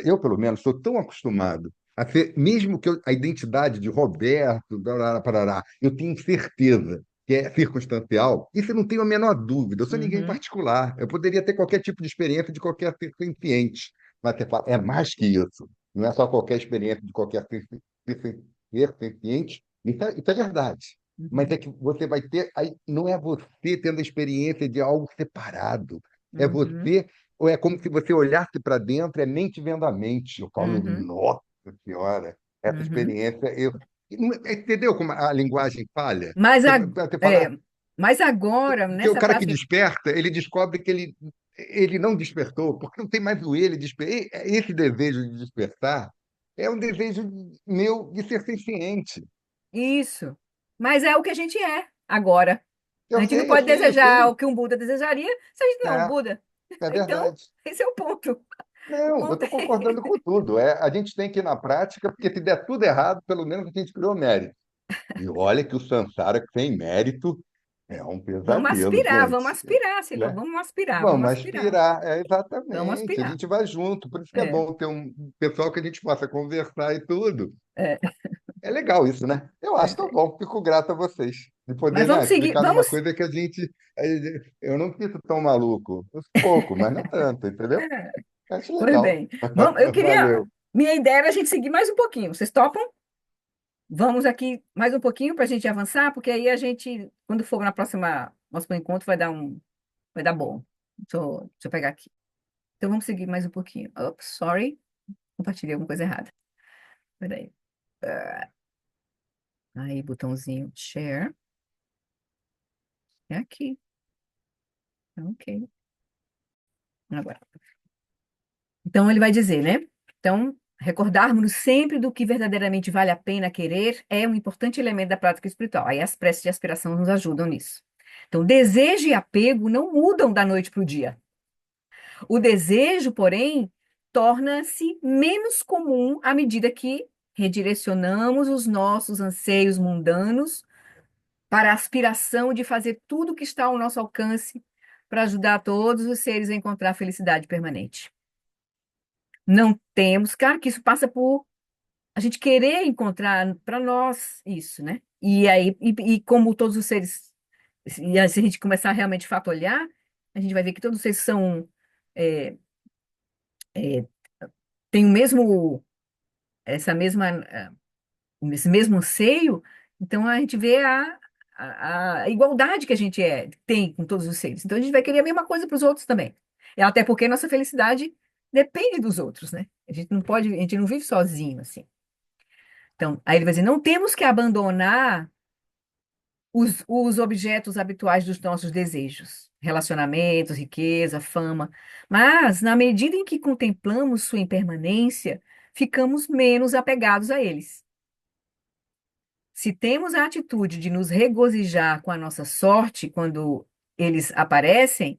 eu, pelo menos, sou tão acostumado a ser, mesmo que a identidade de Roberto, parará, parará, eu tenho certeza que é circunstancial, isso eu não tenho a menor dúvida. Eu sou ninguém em Uhum. particular. Eu poderia ter qualquer tipo de experiência de qualquer ser senciente. Mas você fala, é mais que isso. Não é só qualquer experiência de qualquer ser senciente. Isso é verdade. Mas Uhum. é que você vai ter. Aí, não é você tendo a experiência de algo separado. É Uhum. você ou é como se você olhasse para dentro, é mente vendo a mente. Eu falo, Uhum. nossa senhora, essa Uhum. experiência, entendeu como a linguagem falha? Mas, a, Você é, fala, mas agora, porque o nessa cara que prática. desperta, ele descobre que ele não despertou, porque não tem mais o ele despertar. Esse desejo de despertar é um desejo meu de ser senciente. Isso. Mas é o que a gente é agora. A Eu gente não sei, eu pode sei, eu desejar o sei. que um Buda desejaria se a gente não é um É, Buda. é Então, verdade. esse é o ponto. O Não, eu ponto estou é. concordando com tudo. A gente tem que ir na prática, porque se der tudo errado, pelo menos a gente criou mérito. E olha que o Sansara, que tem mérito, É um pesadelo, Vamos gente, aspirar, Silvio, né? vamos Vamos aspirar, aspirar, vamos exatamente. A aspirar. gente vai junto, por isso que é É, bom ter um pessoal que a gente possa conversar e tudo. é, É legal isso, né? Eu acho pois tão é. bom, fico grato a vocês de Mas poder, né, vamos seguir, explicar uma vamos. coisa que a gente. Eu não fico tão maluco, um pouco, mas não tanto, entendeu? Acho Pois legal. bem, vamos, eu queria. Valeu. Minha ideia era a gente seguir mais um pouquinho. Vocês topam? Vamos aqui mais um pouquinho para a gente avançar, porque aí a gente, quando for na próxima, próximo encontro, vai dar bom. Deixa eu pegar aqui. Então vamos seguir mais um pouquinho. Oops, sorry, compartilhei alguma coisa errada. Peraí. Aí, botãozinho share. É aqui. Ok. Agora. Então ele vai dizer, né? Então, recordarmos sempre do que verdadeiramente vale a pena querer é um importante elemento da prática espiritual. Aí as preces de aspiração nos ajudam nisso. Então, desejo e apego não mudam da noite para o dia. O desejo, porém, torna-se menos comum à medida que redirecionamos os nossos anseios mundanos para a aspiração de fazer tudo o que está ao nosso alcance para ajudar todos os seres a encontrar a felicidade permanente. Não temos, claro que isso passa por a gente querer encontrar para nós isso, né? E aí, e como todos os seres, e aí, se a gente começar a realmente de fato olhar, a gente vai ver que todos os seres são, é, é, têm o mesmo, essa mesma, esse mesmo anseio, então a gente vê a igualdade que a gente tem com todos os seres. Então a gente vai querer a mesma coisa para os outros também. E até porque nossa felicidade depende dos outros, né? A gente não pode, a gente não vive sozinho, assim. Então, aí ele vai dizer, não temos que abandonar os objetos habituais dos nossos desejos, relacionamentos, riqueza, fama, mas na medida em que contemplamos sua impermanência, ficamos menos apegados a eles. Se temos a atitude de nos regozijar com a nossa sorte quando eles aparecem,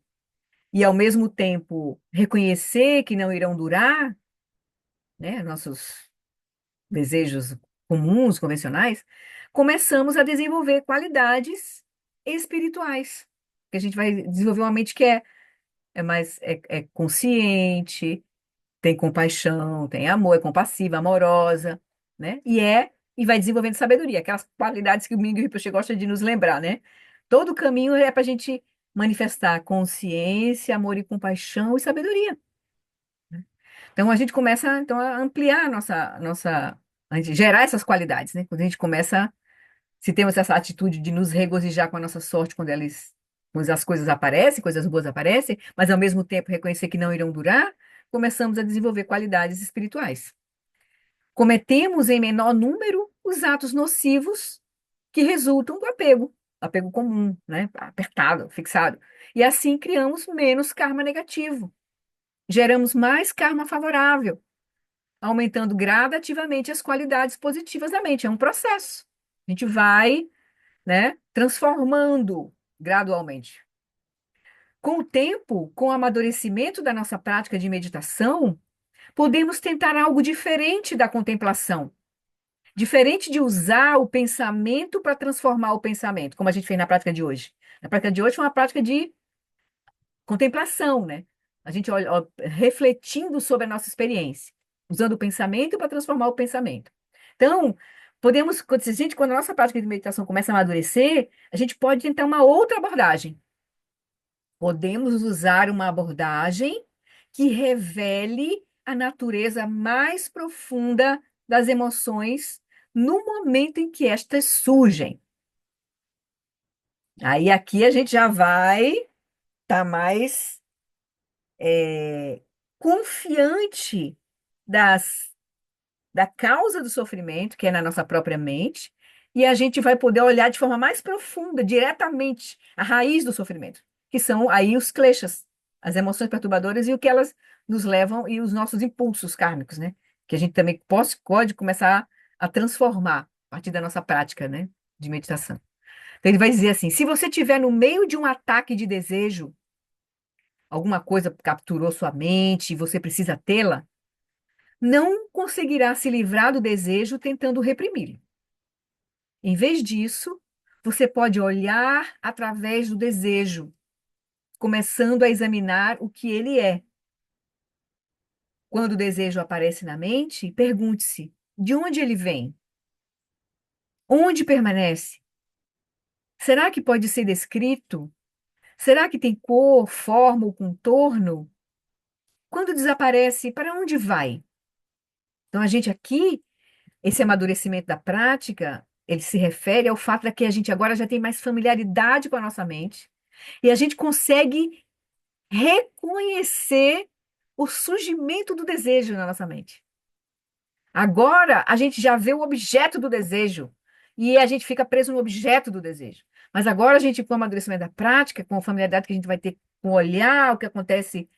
e ao mesmo tempo reconhecer que não irão durar, né, nossos desejos comuns, convencionais, começamos a desenvolver qualidades espirituais. Que a gente vai desenvolver uma mente que é consciente, tem compaixão, tem amor, é compassiva, amorosa, né? E vai desenvolvendo sabedoria, aquelas qualidades que o Mingyur Rinpoche gosta de nos lembrar, né? Todo o caminho é para a gente manifestar consciência, amor e compaixão e sabedoria. Então a gente começa então a ampliar a gente gerar essas qualidades, né? Quando a gente começa, se temos essa atitude de nos regozijar com a nossa sorte quando as coisas aparecem, coisas boas aparecem, mas ao mesmo tempo reconhecer que não irão durar, começamos a desenvolver qualidades espirituais. Cometemos em menor número os atos nocivos que resultam do apego comum, né? Apertado, fixado. E assim criamos menos karma negativo, geramos mais karma favorável, aumentando gradativamente as qualidades positivas da mente. É um processo. A gente vai, né, transformando gradualmente. Com o tempo, com o amadurecimento da nossa prática de meditação, podemos tentar algo diferente da contemplação. Diferente de usar o pensamento para transformar o pensamento, como a gente fez na prática de hoje. Na prática de hoje foi uma prática de contemplação, né? A gente refletindo sobre a nossa experiência, usando o pensamento para transformar o pensamento. Então, quando a nossa prática de meditação começa a amadurecer, a gente pode tentar uma outra abordagem. Podemos usar uma abordagem que revele a natureza mais profunda das emoções no momento em que estas surgem. Aí aqui a gente já vai estar mais é, confiante das, da causa do sofrimento, que é na nossa própria mente, e a gente vai poder olhar de forma mais profunda, diretamente, a raiz do sofrimento, que são aí os kleshas, as emoções perturbadoras e o que elas nos levam e os nossos impulsos kármicos, né? Que a gente também pode começar a transformar a partir da nossa prática, né, de meditação. Então ele vai dizer assim: se você estiver no meio de um ataque de desejo, alguma coisa capturou sua mente e você precisa tê-la, não conseguirá se livrar do desejo tentando reprimi-lo. Em vez disso, você pode olhar através do desejo, começando a examinar o que ele é. Quando o desejo aparece na mente, pergunte-se: de onde ele vem? Onde permanece? Será que pode ser descrito? Será que tem cor, forma ou contorno? Quando desaparece, para onde vai? Então, a gente aqui, esse amadurecimento da prática, ele se refere ao fato de que a gente agora já tem mais familiaridade com a nossa mente e a gente consegue reconhecer o surgimento do desejo na nossa mente. Agora, a gente já vê o objeto do desejo e a gente fica preso no objeto do desejo. Mas agora a gente, com o amadurecimento da prática, com a familiaridade que a gente vai ter com olhar o que acontece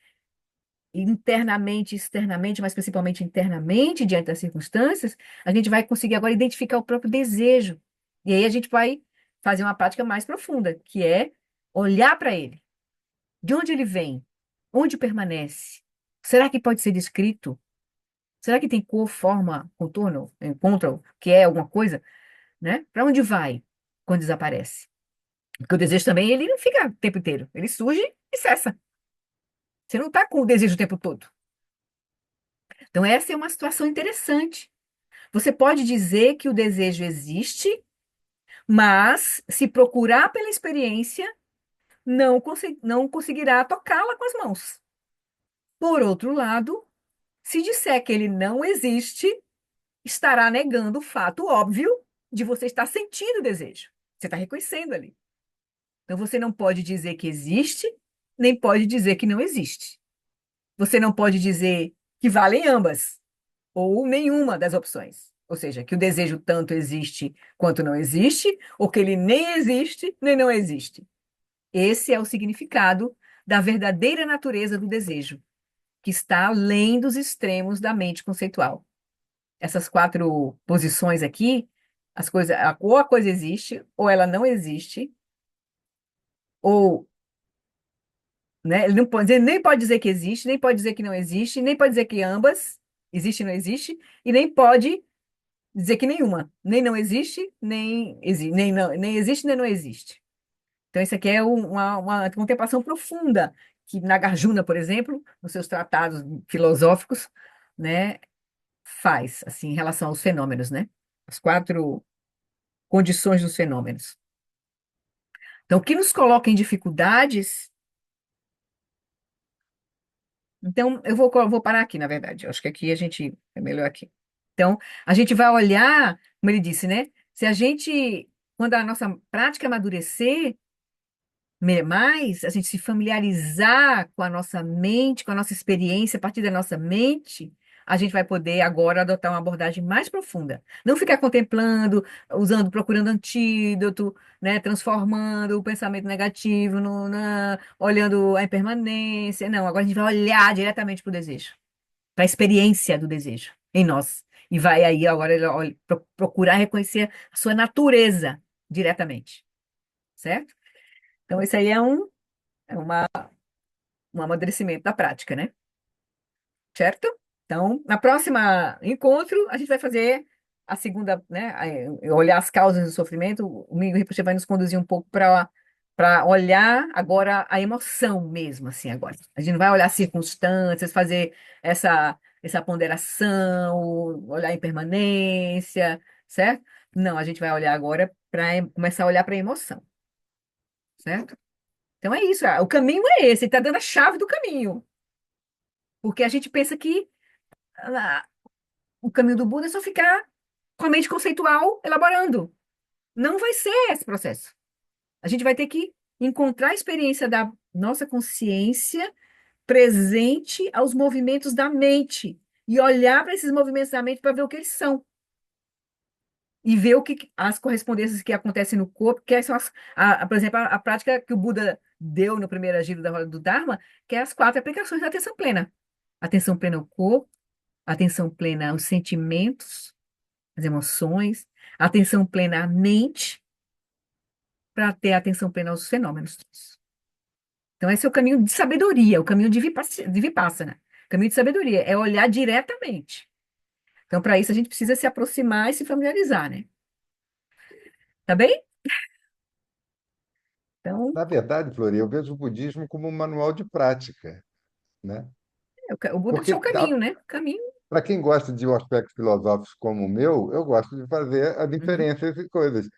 internamente e externamente, mas principalmente internamente, diante das circunstâncias, a gente vai conseguir agora identificar o próprio desejo. E aí a gente vai fazer uma prática mais profunda, que é olhar para ele. De onde ele vem? Onde permanece? Será que pode ser descrito? Será que tem cor, forma, contorno? Encontra o que é alguma coisa, né? Para onde vai quando desaparece? Porque o desejo também, ele não fica o tempo inteiro. Ele surge e cessa. Você não está com o desejo o tempo todo. Então, essa é uma situação interessante. Você pode dizer que o desejo existe, mas se procurar pela experiência, não conseguirá tocá-la com as mãos. Por outro lado, se disser que ele não existe, estará negando o fato óbvio de você estar sentindo o desejo. Você está reconhecendo ali. Então, você não pode dizer que existe, nem pode dizer que não existe. Você não pode dizer que valem ambas, ou nenhuma das opções. Ou seja, que o desejo tanto existe quanto não existe, ou que ele nem existe, nem não existe. Esse é o significado da verdadeira natureza do desejo, que está além dos extremos da mente conceitual. Essas quatro posições aqui, as coisas, ou a coisa existe, ou ela não existe, ou, né, ele não pode dizer, nem pode dizer que existe, nem pode dizer que não existe, nem pode dizer que ambas existe e não existe, e nem pode dizer que nenhuma, nem não existe, nem existe, nem não existe. Então, isso aqui é uma contemplação profunda que Nagarjuna, por exemplo, nos seus tratados filosóficos, né, faz, assim, em relação aos fenômenos, né? As quatro condições dos fenômenos. Então, o que nos coloca em dificuldades. Então, eu vou parar aqui, na verdade. Eu acho que aqui a gente é melhor aqui. Então, a gente vai olhar, como ele disse, né? Se a gente, quando a nossa prática amadurecer, mais, a gente se familiarizar com a nossa mente, com a nossa experiência, a partir da nossa mente, a gente vai poder agora adotar uma abordagem mais profunda. Não ficar contemplando, usando, procurando antídoto, né, transformando o pensamento negativo, olhando a impermanência. Não, agora a gente vai olhar diretamente para o desejo, para a experiência do desejo em nós. E vai aí agora procurar reconhecer a sua natureza diretamente, certo? Então, esse aí é um amadurecimento da prática, né? Certo? Então, na próxima encontro, a gente vai fazer a segunda, né? Olhar as causas do sofrimento. O Mingo Rinpoche vai nos conduzir um pouco para olhar agora a emoção mesmo, assim, agora. A gente não vai olhar circunstâncias, fazer essa ponderação, olhar a impermanência, certo? Não, a gente vai olhar agora para começar a olhar para a emoção, certo? Então é isso, o caminho é esse, ele está dando a chave do caminho. Porque a gente pensa que ah, o caminho do Buda é só ficar com a mente conceitual elaborando. Não vai ser esse processo. A gente vai ter que encontrar a experiência da nossa consciência presente aos movimentos da mente e olhar para esses movimentos da mente para ver o que eles são. E ver as correspondências que acontecem no corpo, que são por exemplo, a prática que o Buda deu no primeiro giro da roda do Dharma, que é as quatro aplicações da atenção plena. Atenção plena ao corpo, atenção plena aos sentimentos, às emoções, atenção plena à mente, para ter atenção plena aos fenômenos. Então, esse é o caminho de sabedoria, o caminho de Vipassana. O caminho de sabedoria é olhar diretamente. Então, para isso, a gente precisa se aproximar e se familiarizar, né? Tá bem? Então, Na verdade, Flori, eu vejo o budismo como um manual de prática, né? o Buda deixou o Porque caminho, né? O caminho. para quem gosta de um aspecto filosófico como o meu, eu gosto de fazer as Uhum. diferenças e coisas.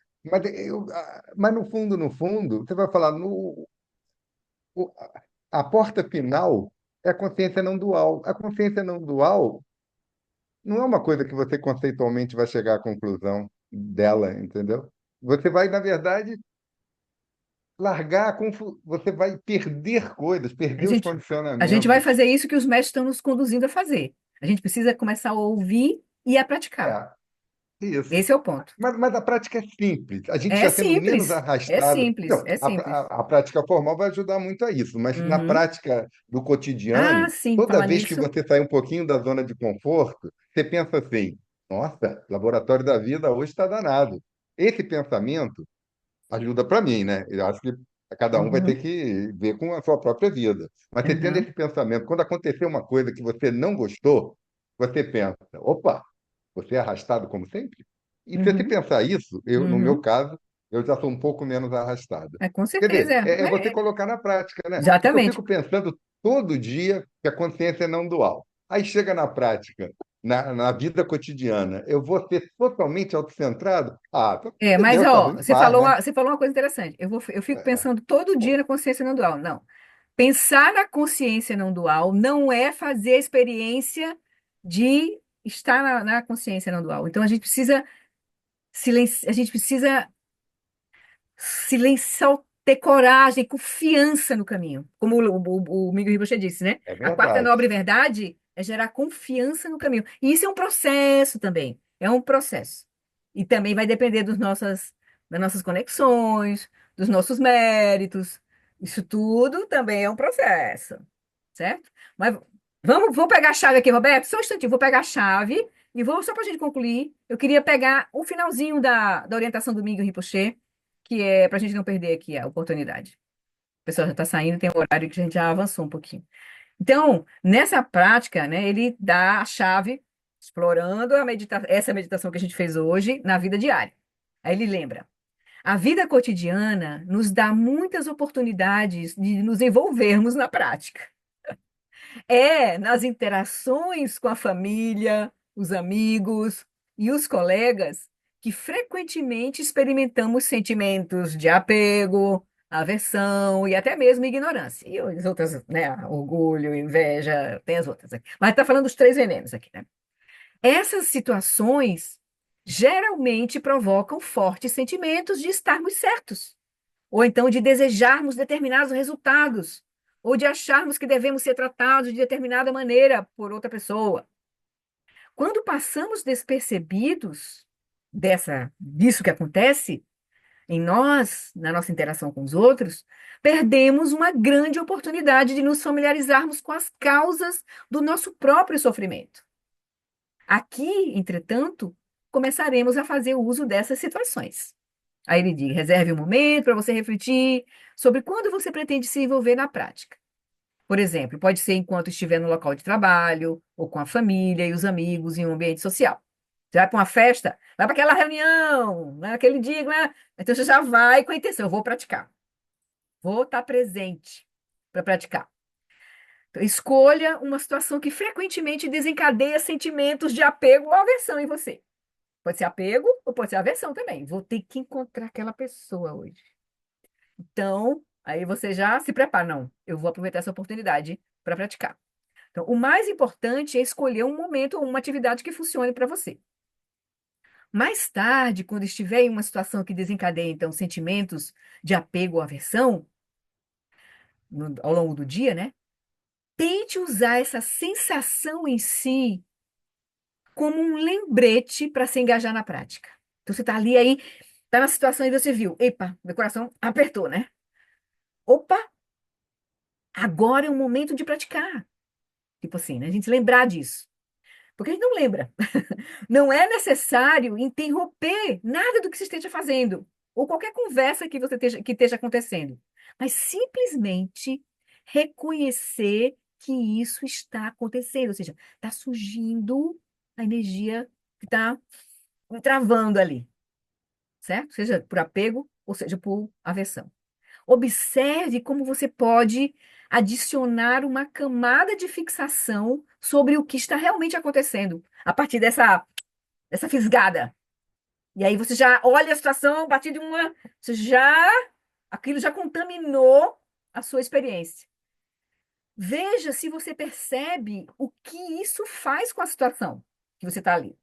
Mas no fundo, no fundo, você vai falar, o- a porta final é a consciência não dual. A consciência não dual não é uma coisa que você conceitualmente vai chegar à conclusão dela, entendeu? Você vai, na verdade, você vai perder coisas, A perder os gente, a gente vai condicionamentos. fazer isso que os mestres estão nos conduzindo a fazer. A gente precisa começar a ouvir e a praticar. É, isso. Esse é o ponto. Mas a prática é simples. A gente É está sendo menos simples, é arrastado. simples, Não, é simples. a prática formal vai ajudar muito a isso, mas na Uhum. prática do Ah, cotidiano, sim, toda falar vez que nisso. você sai um pouquinho da zona de conforto, você pensa assim: nossa, o laboratório da vida hoje está danado. Esse pensamento ajuda para mim, né? Eu acho que cada um vai ter Uhum. que ver com a sua própria vida. Mas você tendo Uhum. esse pensamento, quando acontecer uma coisa que você não gostou, você pensa: opa, você é arrastado como sempre? E se você Uhum. pensar isso, no meu Uhum. caso, eu já sou um pouco menos arrastado. Com Quer certeza, dizer, é é, você colocar na prática, né? Porque eu exatamente. fico pensando todo dia que a consciência é não dual. Aí chega na prática, na vida cotidiana, eu vou ser totalmente autocentrado? Ah, pelo amor de Mas Deus, tá ó, ruim demais, né? você falou uma coisa interessante. Eu fico pensando todo dia Pô, na consciência não dual. Não. Pensar na consciência não dual não é fazer a experiência de estar na consciência não dual. Então a gente precisa silenciar, ter coragem, confiança no caminho. Como o Miguel Rinpoche disse, né? é A quarta verdade. nobre verdade é gerar confiança no caminho. E isso é um processo também. É um processo. E também vai depender das nossas conexões, dos nossos méritos. Isso tudo também é um processo, certo? Mas vou pegar a chave aqui, Roberto. Só um instantinho, vou pegar a chave e vou, só para a gente concluir, eu queria pegar o finalzinho da orientação do Miguel Rinpoche, que é para a gente não perder aqui a oportunidade. O pessoal já está saindo, tem um horário que a gente já avançou um pouquinho. Então, nessa prática, né, ele dá a chave, explorando essa meditação que a gente fez hoje na vida diária. Aí ele lembra: a vida cotidiana nos dá muitas oportunidades de nos envolvermos na prática. É nas interações com a família, os amigos e os colegas que frequentemente experimentamos sentimentos de apego, aversão e até mesmo ignorância. E as outras, né? Orgulho, inveja, tem as outras aqui. Mas está falando dos três venenos aqui, né? Essas situações geralmente provocam fortes sentimentos de estarmos certos, ou então de desejarmos determinados resultados, ou de acharmos que devemos ser tratados de determinada maneira por outra pessoa. Quando passamos despercebidos disso que acontece em nós, na nossa interação com os outros, perdemos uma grande oportunidade de nos familiarizarmos com as causas do nosso próprio sofrimento. Aqui, entretanto, começaremos a fazer uso dessas situações. Aí ele diz: reserve um momento para você refletir sobre quando você pretende se envolver na prática. Por exemplo, pode ser enquanto estiver no local de trabalho, ou com a família e os amigos em um ambiente social. Você vai para uma festa, vai para aquela reunião, naquele dia, né? Então você já vai com a intenção: eu vou praticar, vou estar presente para praticar. Então, escolha uma situação que frequentemente desencadeia sentimentos de apego ou aversão em você. Pode ser apego ou pode ser aversão também. Vou ter que encontrar aquela pessoa hoje. Então, aí você já se prepara. Não, eu vou aproveitar essa oportunidade para praticar. Então, o mais importante é escolher um momento ou uma atividade que funcione para você. Mais tarde, quando estiver em uma situação que desencadeia, então, sentimentos de apego ou aversão, ao longo do dia, né? Tente usar essa sensação em si como um lembrete para se engajar na prática. Então, você está ali, aí, está na situação e você viu: epa, meu coração apertou, né? Opa, agora é o momento de praticar. Tipo assim, né? A gente lembrar disso. Porque a gente não lembra. Não é necessário interromper nada do que você esteja fazendo, ou qualquer conversa que esteja acontecendo. Mas simplesmente reconhecer que isso está acontecendo. Ou seja, está surgindo a energia que está travando ali, certo? Seja por apego, ou seja por aversão. observe como você pode adicionar uma camada de fixação sobre o que está realmente acontecendo a partir dessa fisgada. E aí você já olha a situação a partir de uma. Aquilo já contaminou a sua experiência. Veja se você percebe o que isso faz com a situação que você está ali.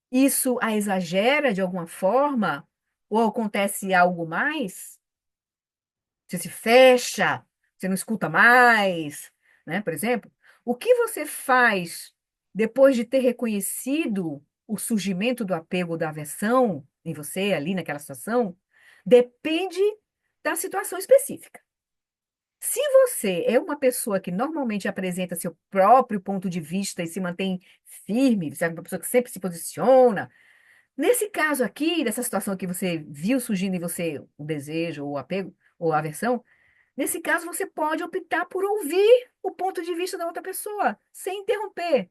Isso a exagera de alguma forma? Ou acontece algo mais? Você se fecha, você não escuta mais, né? Por exemplo, o que você faz depois de ter reconhecido o surgimento do apego ou da aversão em você ali naquela situação, depende da situação específica. Se você é uma pessoa que normalmente apresenta seu próprio ponto de vista e se mantém firme, você é uma pessoa que sempre se posiciona, nesse caso aqui, dessa situação que você viu surgindo em você o desejo, ou o apego, ou a aversão, nesse caso você pode optar por ouvir o ponto de vista da outra pessoa, sem interromper,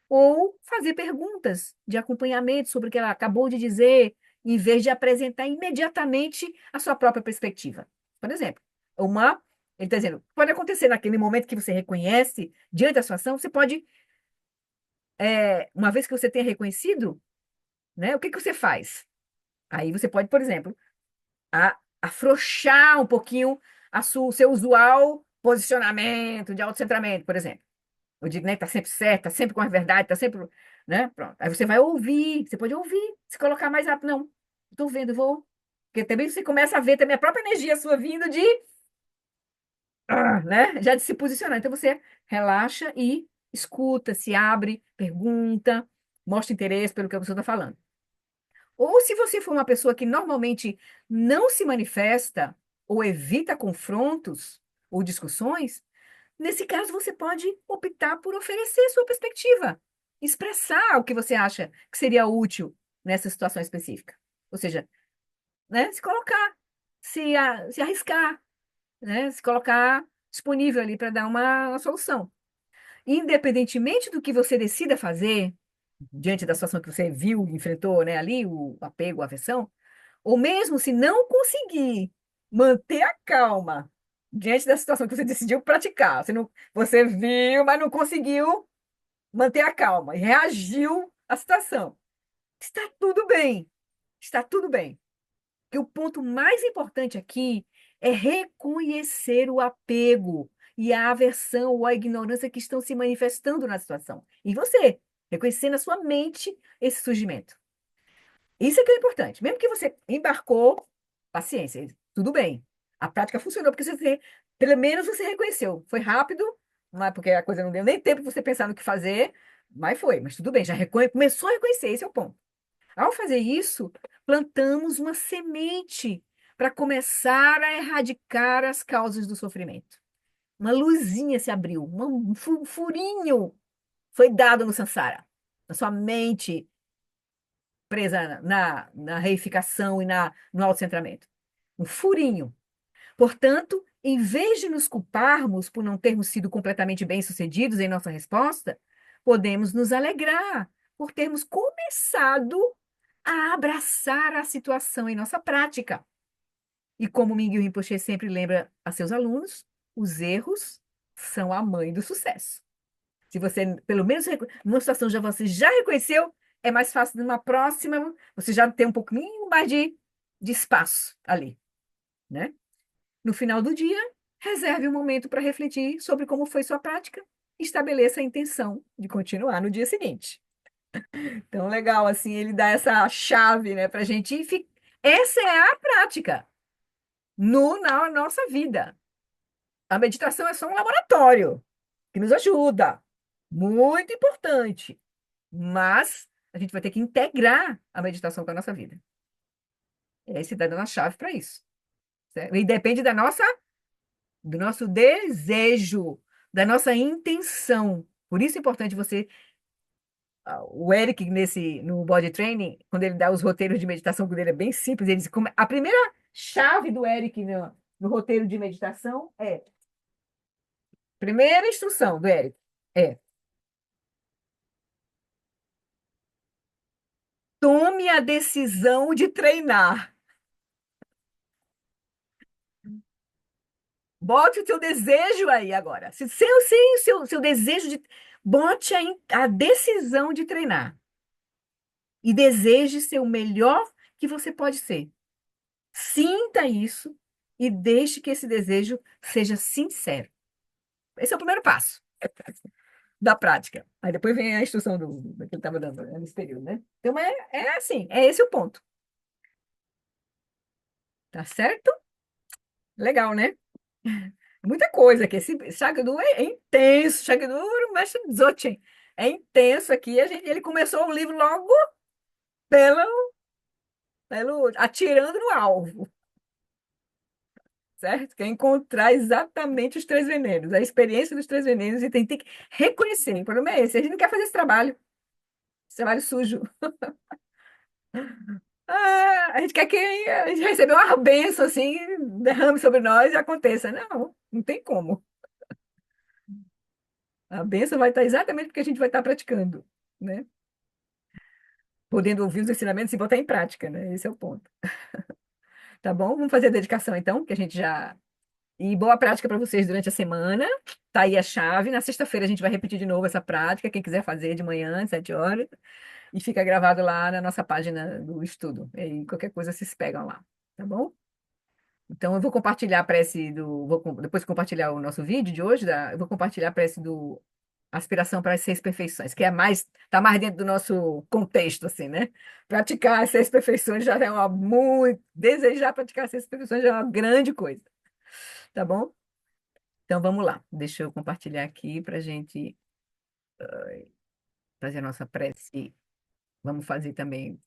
ou fazer perguntas de acompanhamento sobre o que ela acabou de dizer, em vez de apresentar imediatamente a sua própria perspectiva. Por exemplo, ele está dizendo, pode acontecer naquele momento que você reconhece, diante da situação, você pode, uma vez que você tenha reconhecido, né, o que que você faz? Aí você pode, por exemplo, afrouxar um pouquinho o seu usual posicionamento de autocentramento, por exemplo. Eu digo, né, tá sempre certo, tá sempre com a verdade, tá sempre, né, pronto. Aí você vai ouvir, você pode ouvir, se colocar mais rápido, não, tô vendo, vou. Porque também você começa a ver também a própria energia sua vindo né, já de se posicionar. Então você relaxa e escuta, se abre, pergunta, mostra interesse pelo que a pessoa está falando. Ou se você for uma pessoa que normalmente não se manifesta ou evita confrontos ou discussões, nesse caso você pode optar por oferecer sua perspectiva, expressar o que você acha que seria útil nessa situação específica. Ou seja, né, se colocar, se arriscar, né, se colocar disponível ali para dar uma solução. Independentemente do que você decida fazer, diante da situação que você viu, enfrentou, né, ali, o apego, a aversão, ou mesmo se não conseguir manter a calma diante da situação que você decidiu praticar, você viu, mas não conseguiu manter a calma e reagiu à situação. Está tudo bem, está tudo bem. Que o ponto mais importante aqui é reconhecer o apego e a aversão ou a ignorância que estão se manifestando na situação. E você, reconhecer na sua mente esse surgimento. Isso é que é importante. Mesmo que você embarcou, paciência, tudo bem. A prática funcionou porque pelo menos você reconheceu. Foi rápido, mas porque a coisa não deu nem tempo de você pensar no que fazer, mas foi. Mas tudo bem, começou a reconhecer, esse é o ponto. Ao fazer isso, plantamos uma semente para começar a erradicar as causas do sofrimento. Uma luzinha se abriu, um furinho foi dado no Sansara, na sua mente presa na reificação e no autocentramento. Um furinho. Portanto, em vez de nos culparmos por não termos sido completamente bem-sucedidos em nossa resposta, podemos nos alegrar por termos começado a abraçar a situação em nossa prática. E como Miguel Rinpoche sempre lembra a seus alunos, os erros são a mãe do sucesso. Se você, pelo menos, numa situação já você já reconheceu, é mais fácil numa próxima, você já tem um pouquinho mais de espaço ali, né? No final do dia, reserve um momento para refletir sobre como foi sua prática e estabeleça a intenção de continuar no dia seguinte. Então, legal, assim, ele dá essa chave, né, para a gente. Essa é a prática na nossa vida. A meditação é só um laboratório que nos ajuda. Muito importante. Mas a gente vai ter que integrar a meditação com a nossa vida. Esse está dando a chave para isso. Certo? E depende do nosso desejo, da nossa intenção. Por isso é importante você. O Eric, no Body Training, quando ele dá os roteiros de meditação, quando ele é bem simples, ele diz, a primeira chave do Eric no roteiro de meditação é. Primeira instrução do Eric é: tome a decisão de treinar. Bote o teu desejo aí agora. Se seu desejo de. Bote a decisão de treinar. E deseje ser o melhor que você pode ser. Sinta isso e deixe que esse desejo seja sincero. Esse é o primeiro passo da prática. Aí depois vem a instrução do que ele estava dando, né, nesse período, né? Então é assim, é esse o ponto. Tá certo? Legal, né? Muita coisa aqui. Esse Shagdu é intenso. Shagdu, o mestre Dzogchen. É intenso aqui. Ele começou o livro logo pelo, atirando no alvo, certo? Quer encontrar exatamente os três venenos, a experiência dos três venenos, e tem que reconhecer. O problema é esse. A gente não quer fazer esse trabalho sujo. Ah, a gente quer que a gente receba uma benção assim, derrame sobre nós e aconteça. Não, não tem como. A bênção vai estar exatamente porque a gente vai estar praticando, né? Podendo ouvir os ensinamentos e botar em prática, né? Esse é o ponto. Tá bom? Vamos fazer a dedicação então, que a gente já. E boa prática para vocês durante a semana. Tá aí a chave. Na sexta-feira a gente vai repetir de novo essa prática. Quem quiser fazer de manhã, 7 horas. E fica gravado lá na nossa página do estudo. E aí, qualquer coisa vocês pegam lá. Tá bom? Então, eu vou compartilhar a prece do. Depois de compartilhar o nosso vídeo de hoje, eu vou compartilhar a prece do Aspiração para as Seis Perfeições, que tá mais dentro do nosso contexto, assim, né? Praticar as seis perfeições já é uma muito. Desejar praticar as seis perfeições já é uma grande coisa, tá bom? Então, vamos lá. Deixa eu compartilhar aqui para a gente fazer a nossa prece. Vamos fazer também.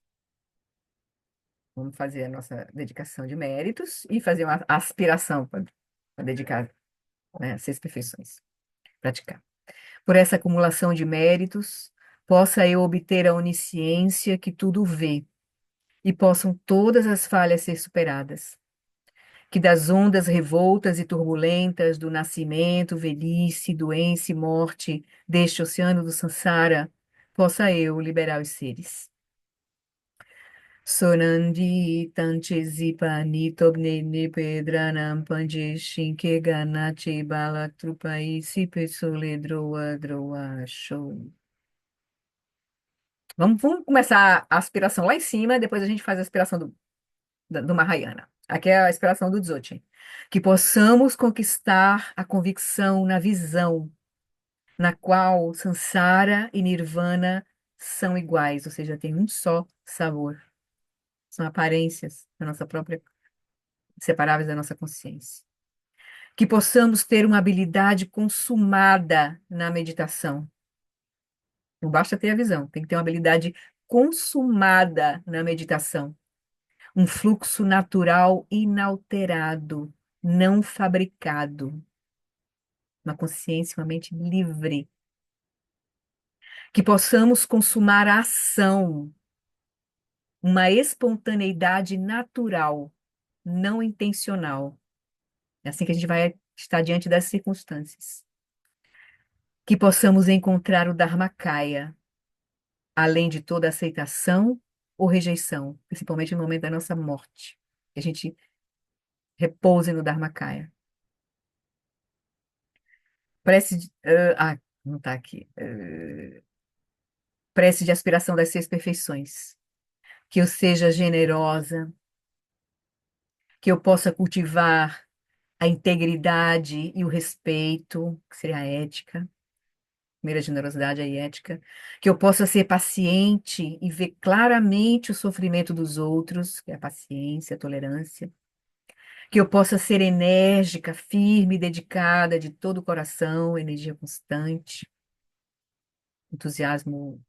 Vamos fazer a nossa dedicação de méritos e fazer uma aspiração para dedicar, né, as seis perfeições. Praticar. Por essa acumulação de méritos, possa eu obter a onisciência que tudo vê, e possam todas as falhas ser superadas. Que das ondas revoltas e turbulentas do nascimento, velhice, doença e morte deste oceano do Sansara, possa eu liberar os seres. Sonandi Tanchesipa Nitobne Nipedranam Panje Shinke Ganati Balaktrupai Sipe Soledroa Droa Show. Vamos começar a aspiração lá em cima, depois a gente faz a aspiração do Mahayana. Aqui é a aspiração do Dzogchen. Que possamos conquistar a convicção na visão, na qual Sansara e Nirvana são iguais, ou seja, tem um só sabor. São aparências da nossa própria, inseparáveis da nossa consciência. Que possamos ter uma habilidade consumada na meditação. Não basta ter a visão, tem que ter uma habilidade consumada na meditação. Um fluxo natural inalterado, não fabricado. Uma consciência, uma mente livre. Que possamos consumar a ação, uma espontaneidade natural, não intencional. É assim que a gente vai estar diante das circunstâncias. Que possamos encontrar o Dharmakaya, além de toda aceitação ou rejeição, principalmente no momento da nossa morte. Que a gente repouse no Dharmakaya. Prece de, não está aqui. Prece de aspiração das seis perfeições. Que eu seja generosa, que eu possa cultivar a integridade e o respeito, que seria a ética. Primeira generosidade e ética. Que eu possa ser paciente e ver claramente o sofrimento dos outros, que é a paciência, a tolerância. Que eu possa ser enérgica, firme, dedicada de todo o coração, energia constante, entusiasmo,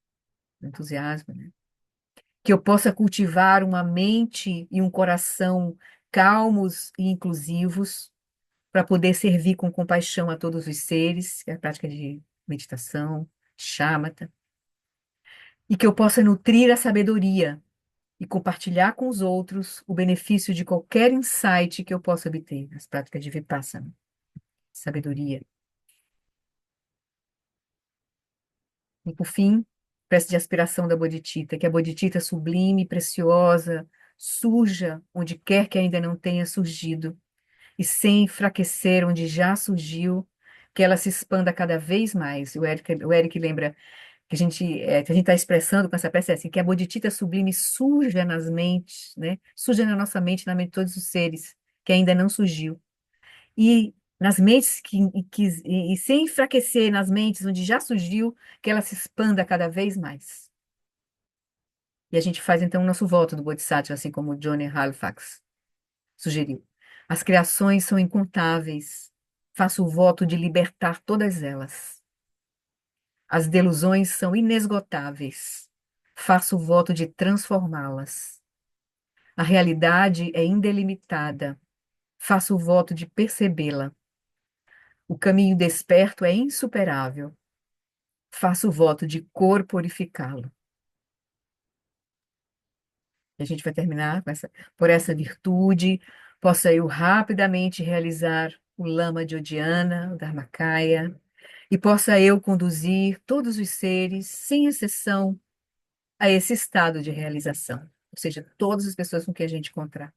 entusiasmo, né? Que eu possa cultivar uma mente e um coração calmos e inclusivos para poder servir com compaixão a todos os seres, que é a prática de meditação, shamatha, e que eu possa nutrir a sabedoria e compartilhar com os outros o benefício de qualquer insight que eu possa obter, as práticas de vipassana, sabedoria. E, por fim, prece de aspiração da Bodhicitta, que a Bodhicitta sublime e preciosa surja onde quer que ainda não tenha surgido, e sem enfraquecer onde já surgiu, que ela se expanda cada vez mais. O Eric lembra que a gente está expressando com essa peça é assim, que a bodhicitta sublime surja nas mentes, né? Surja na nossa mente, na mente de todos os seres, que ainda não surgiu. E nas mentes e sem enfraquecer nas mentes onde já surgiu, que ela se expanda cada vez mais. E a gente faz então o nosso voto do Bodhisattva, assim como o Johnny Halifax sugeriu. As criações são incontáveis. Faço o voto de libertar todas elas. As delusões são inesgotáveis. Faço o voto de transformá-las. A realidade é indelimitada. Faço o voto de percebê-la. O caminho desperto é insuperável. Faço o voto de corporificá-lo. E a gente vai terminar por essa virtude, possa eu rapidamente realizar o Lama de Odiana, o Dharmakaya, e possa eu conduzir todos os seres, sem exceção, a esse estado de realização. Ou seja, todas as pessoas com que a gente encontrar.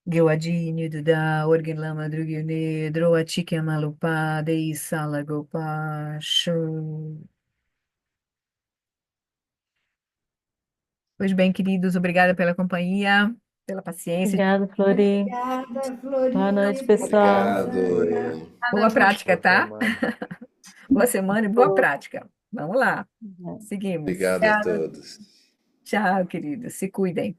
Gyoadini Duda, Orgen Lama Drugyune, Droatike Malupa, Dei Sala Gopa, Show. Pois bem, queridos, obrigada pela companhia, pela paciência. Obrigada, Flori. Obrigada, Boa noite, Flori, pessoal. Sandra. Oi, Boa prática, boa tá? semana. Boa semana e boa prática. Vamos lá. Seguimos. Obrigada. Tchau, queridos. Se cuidem.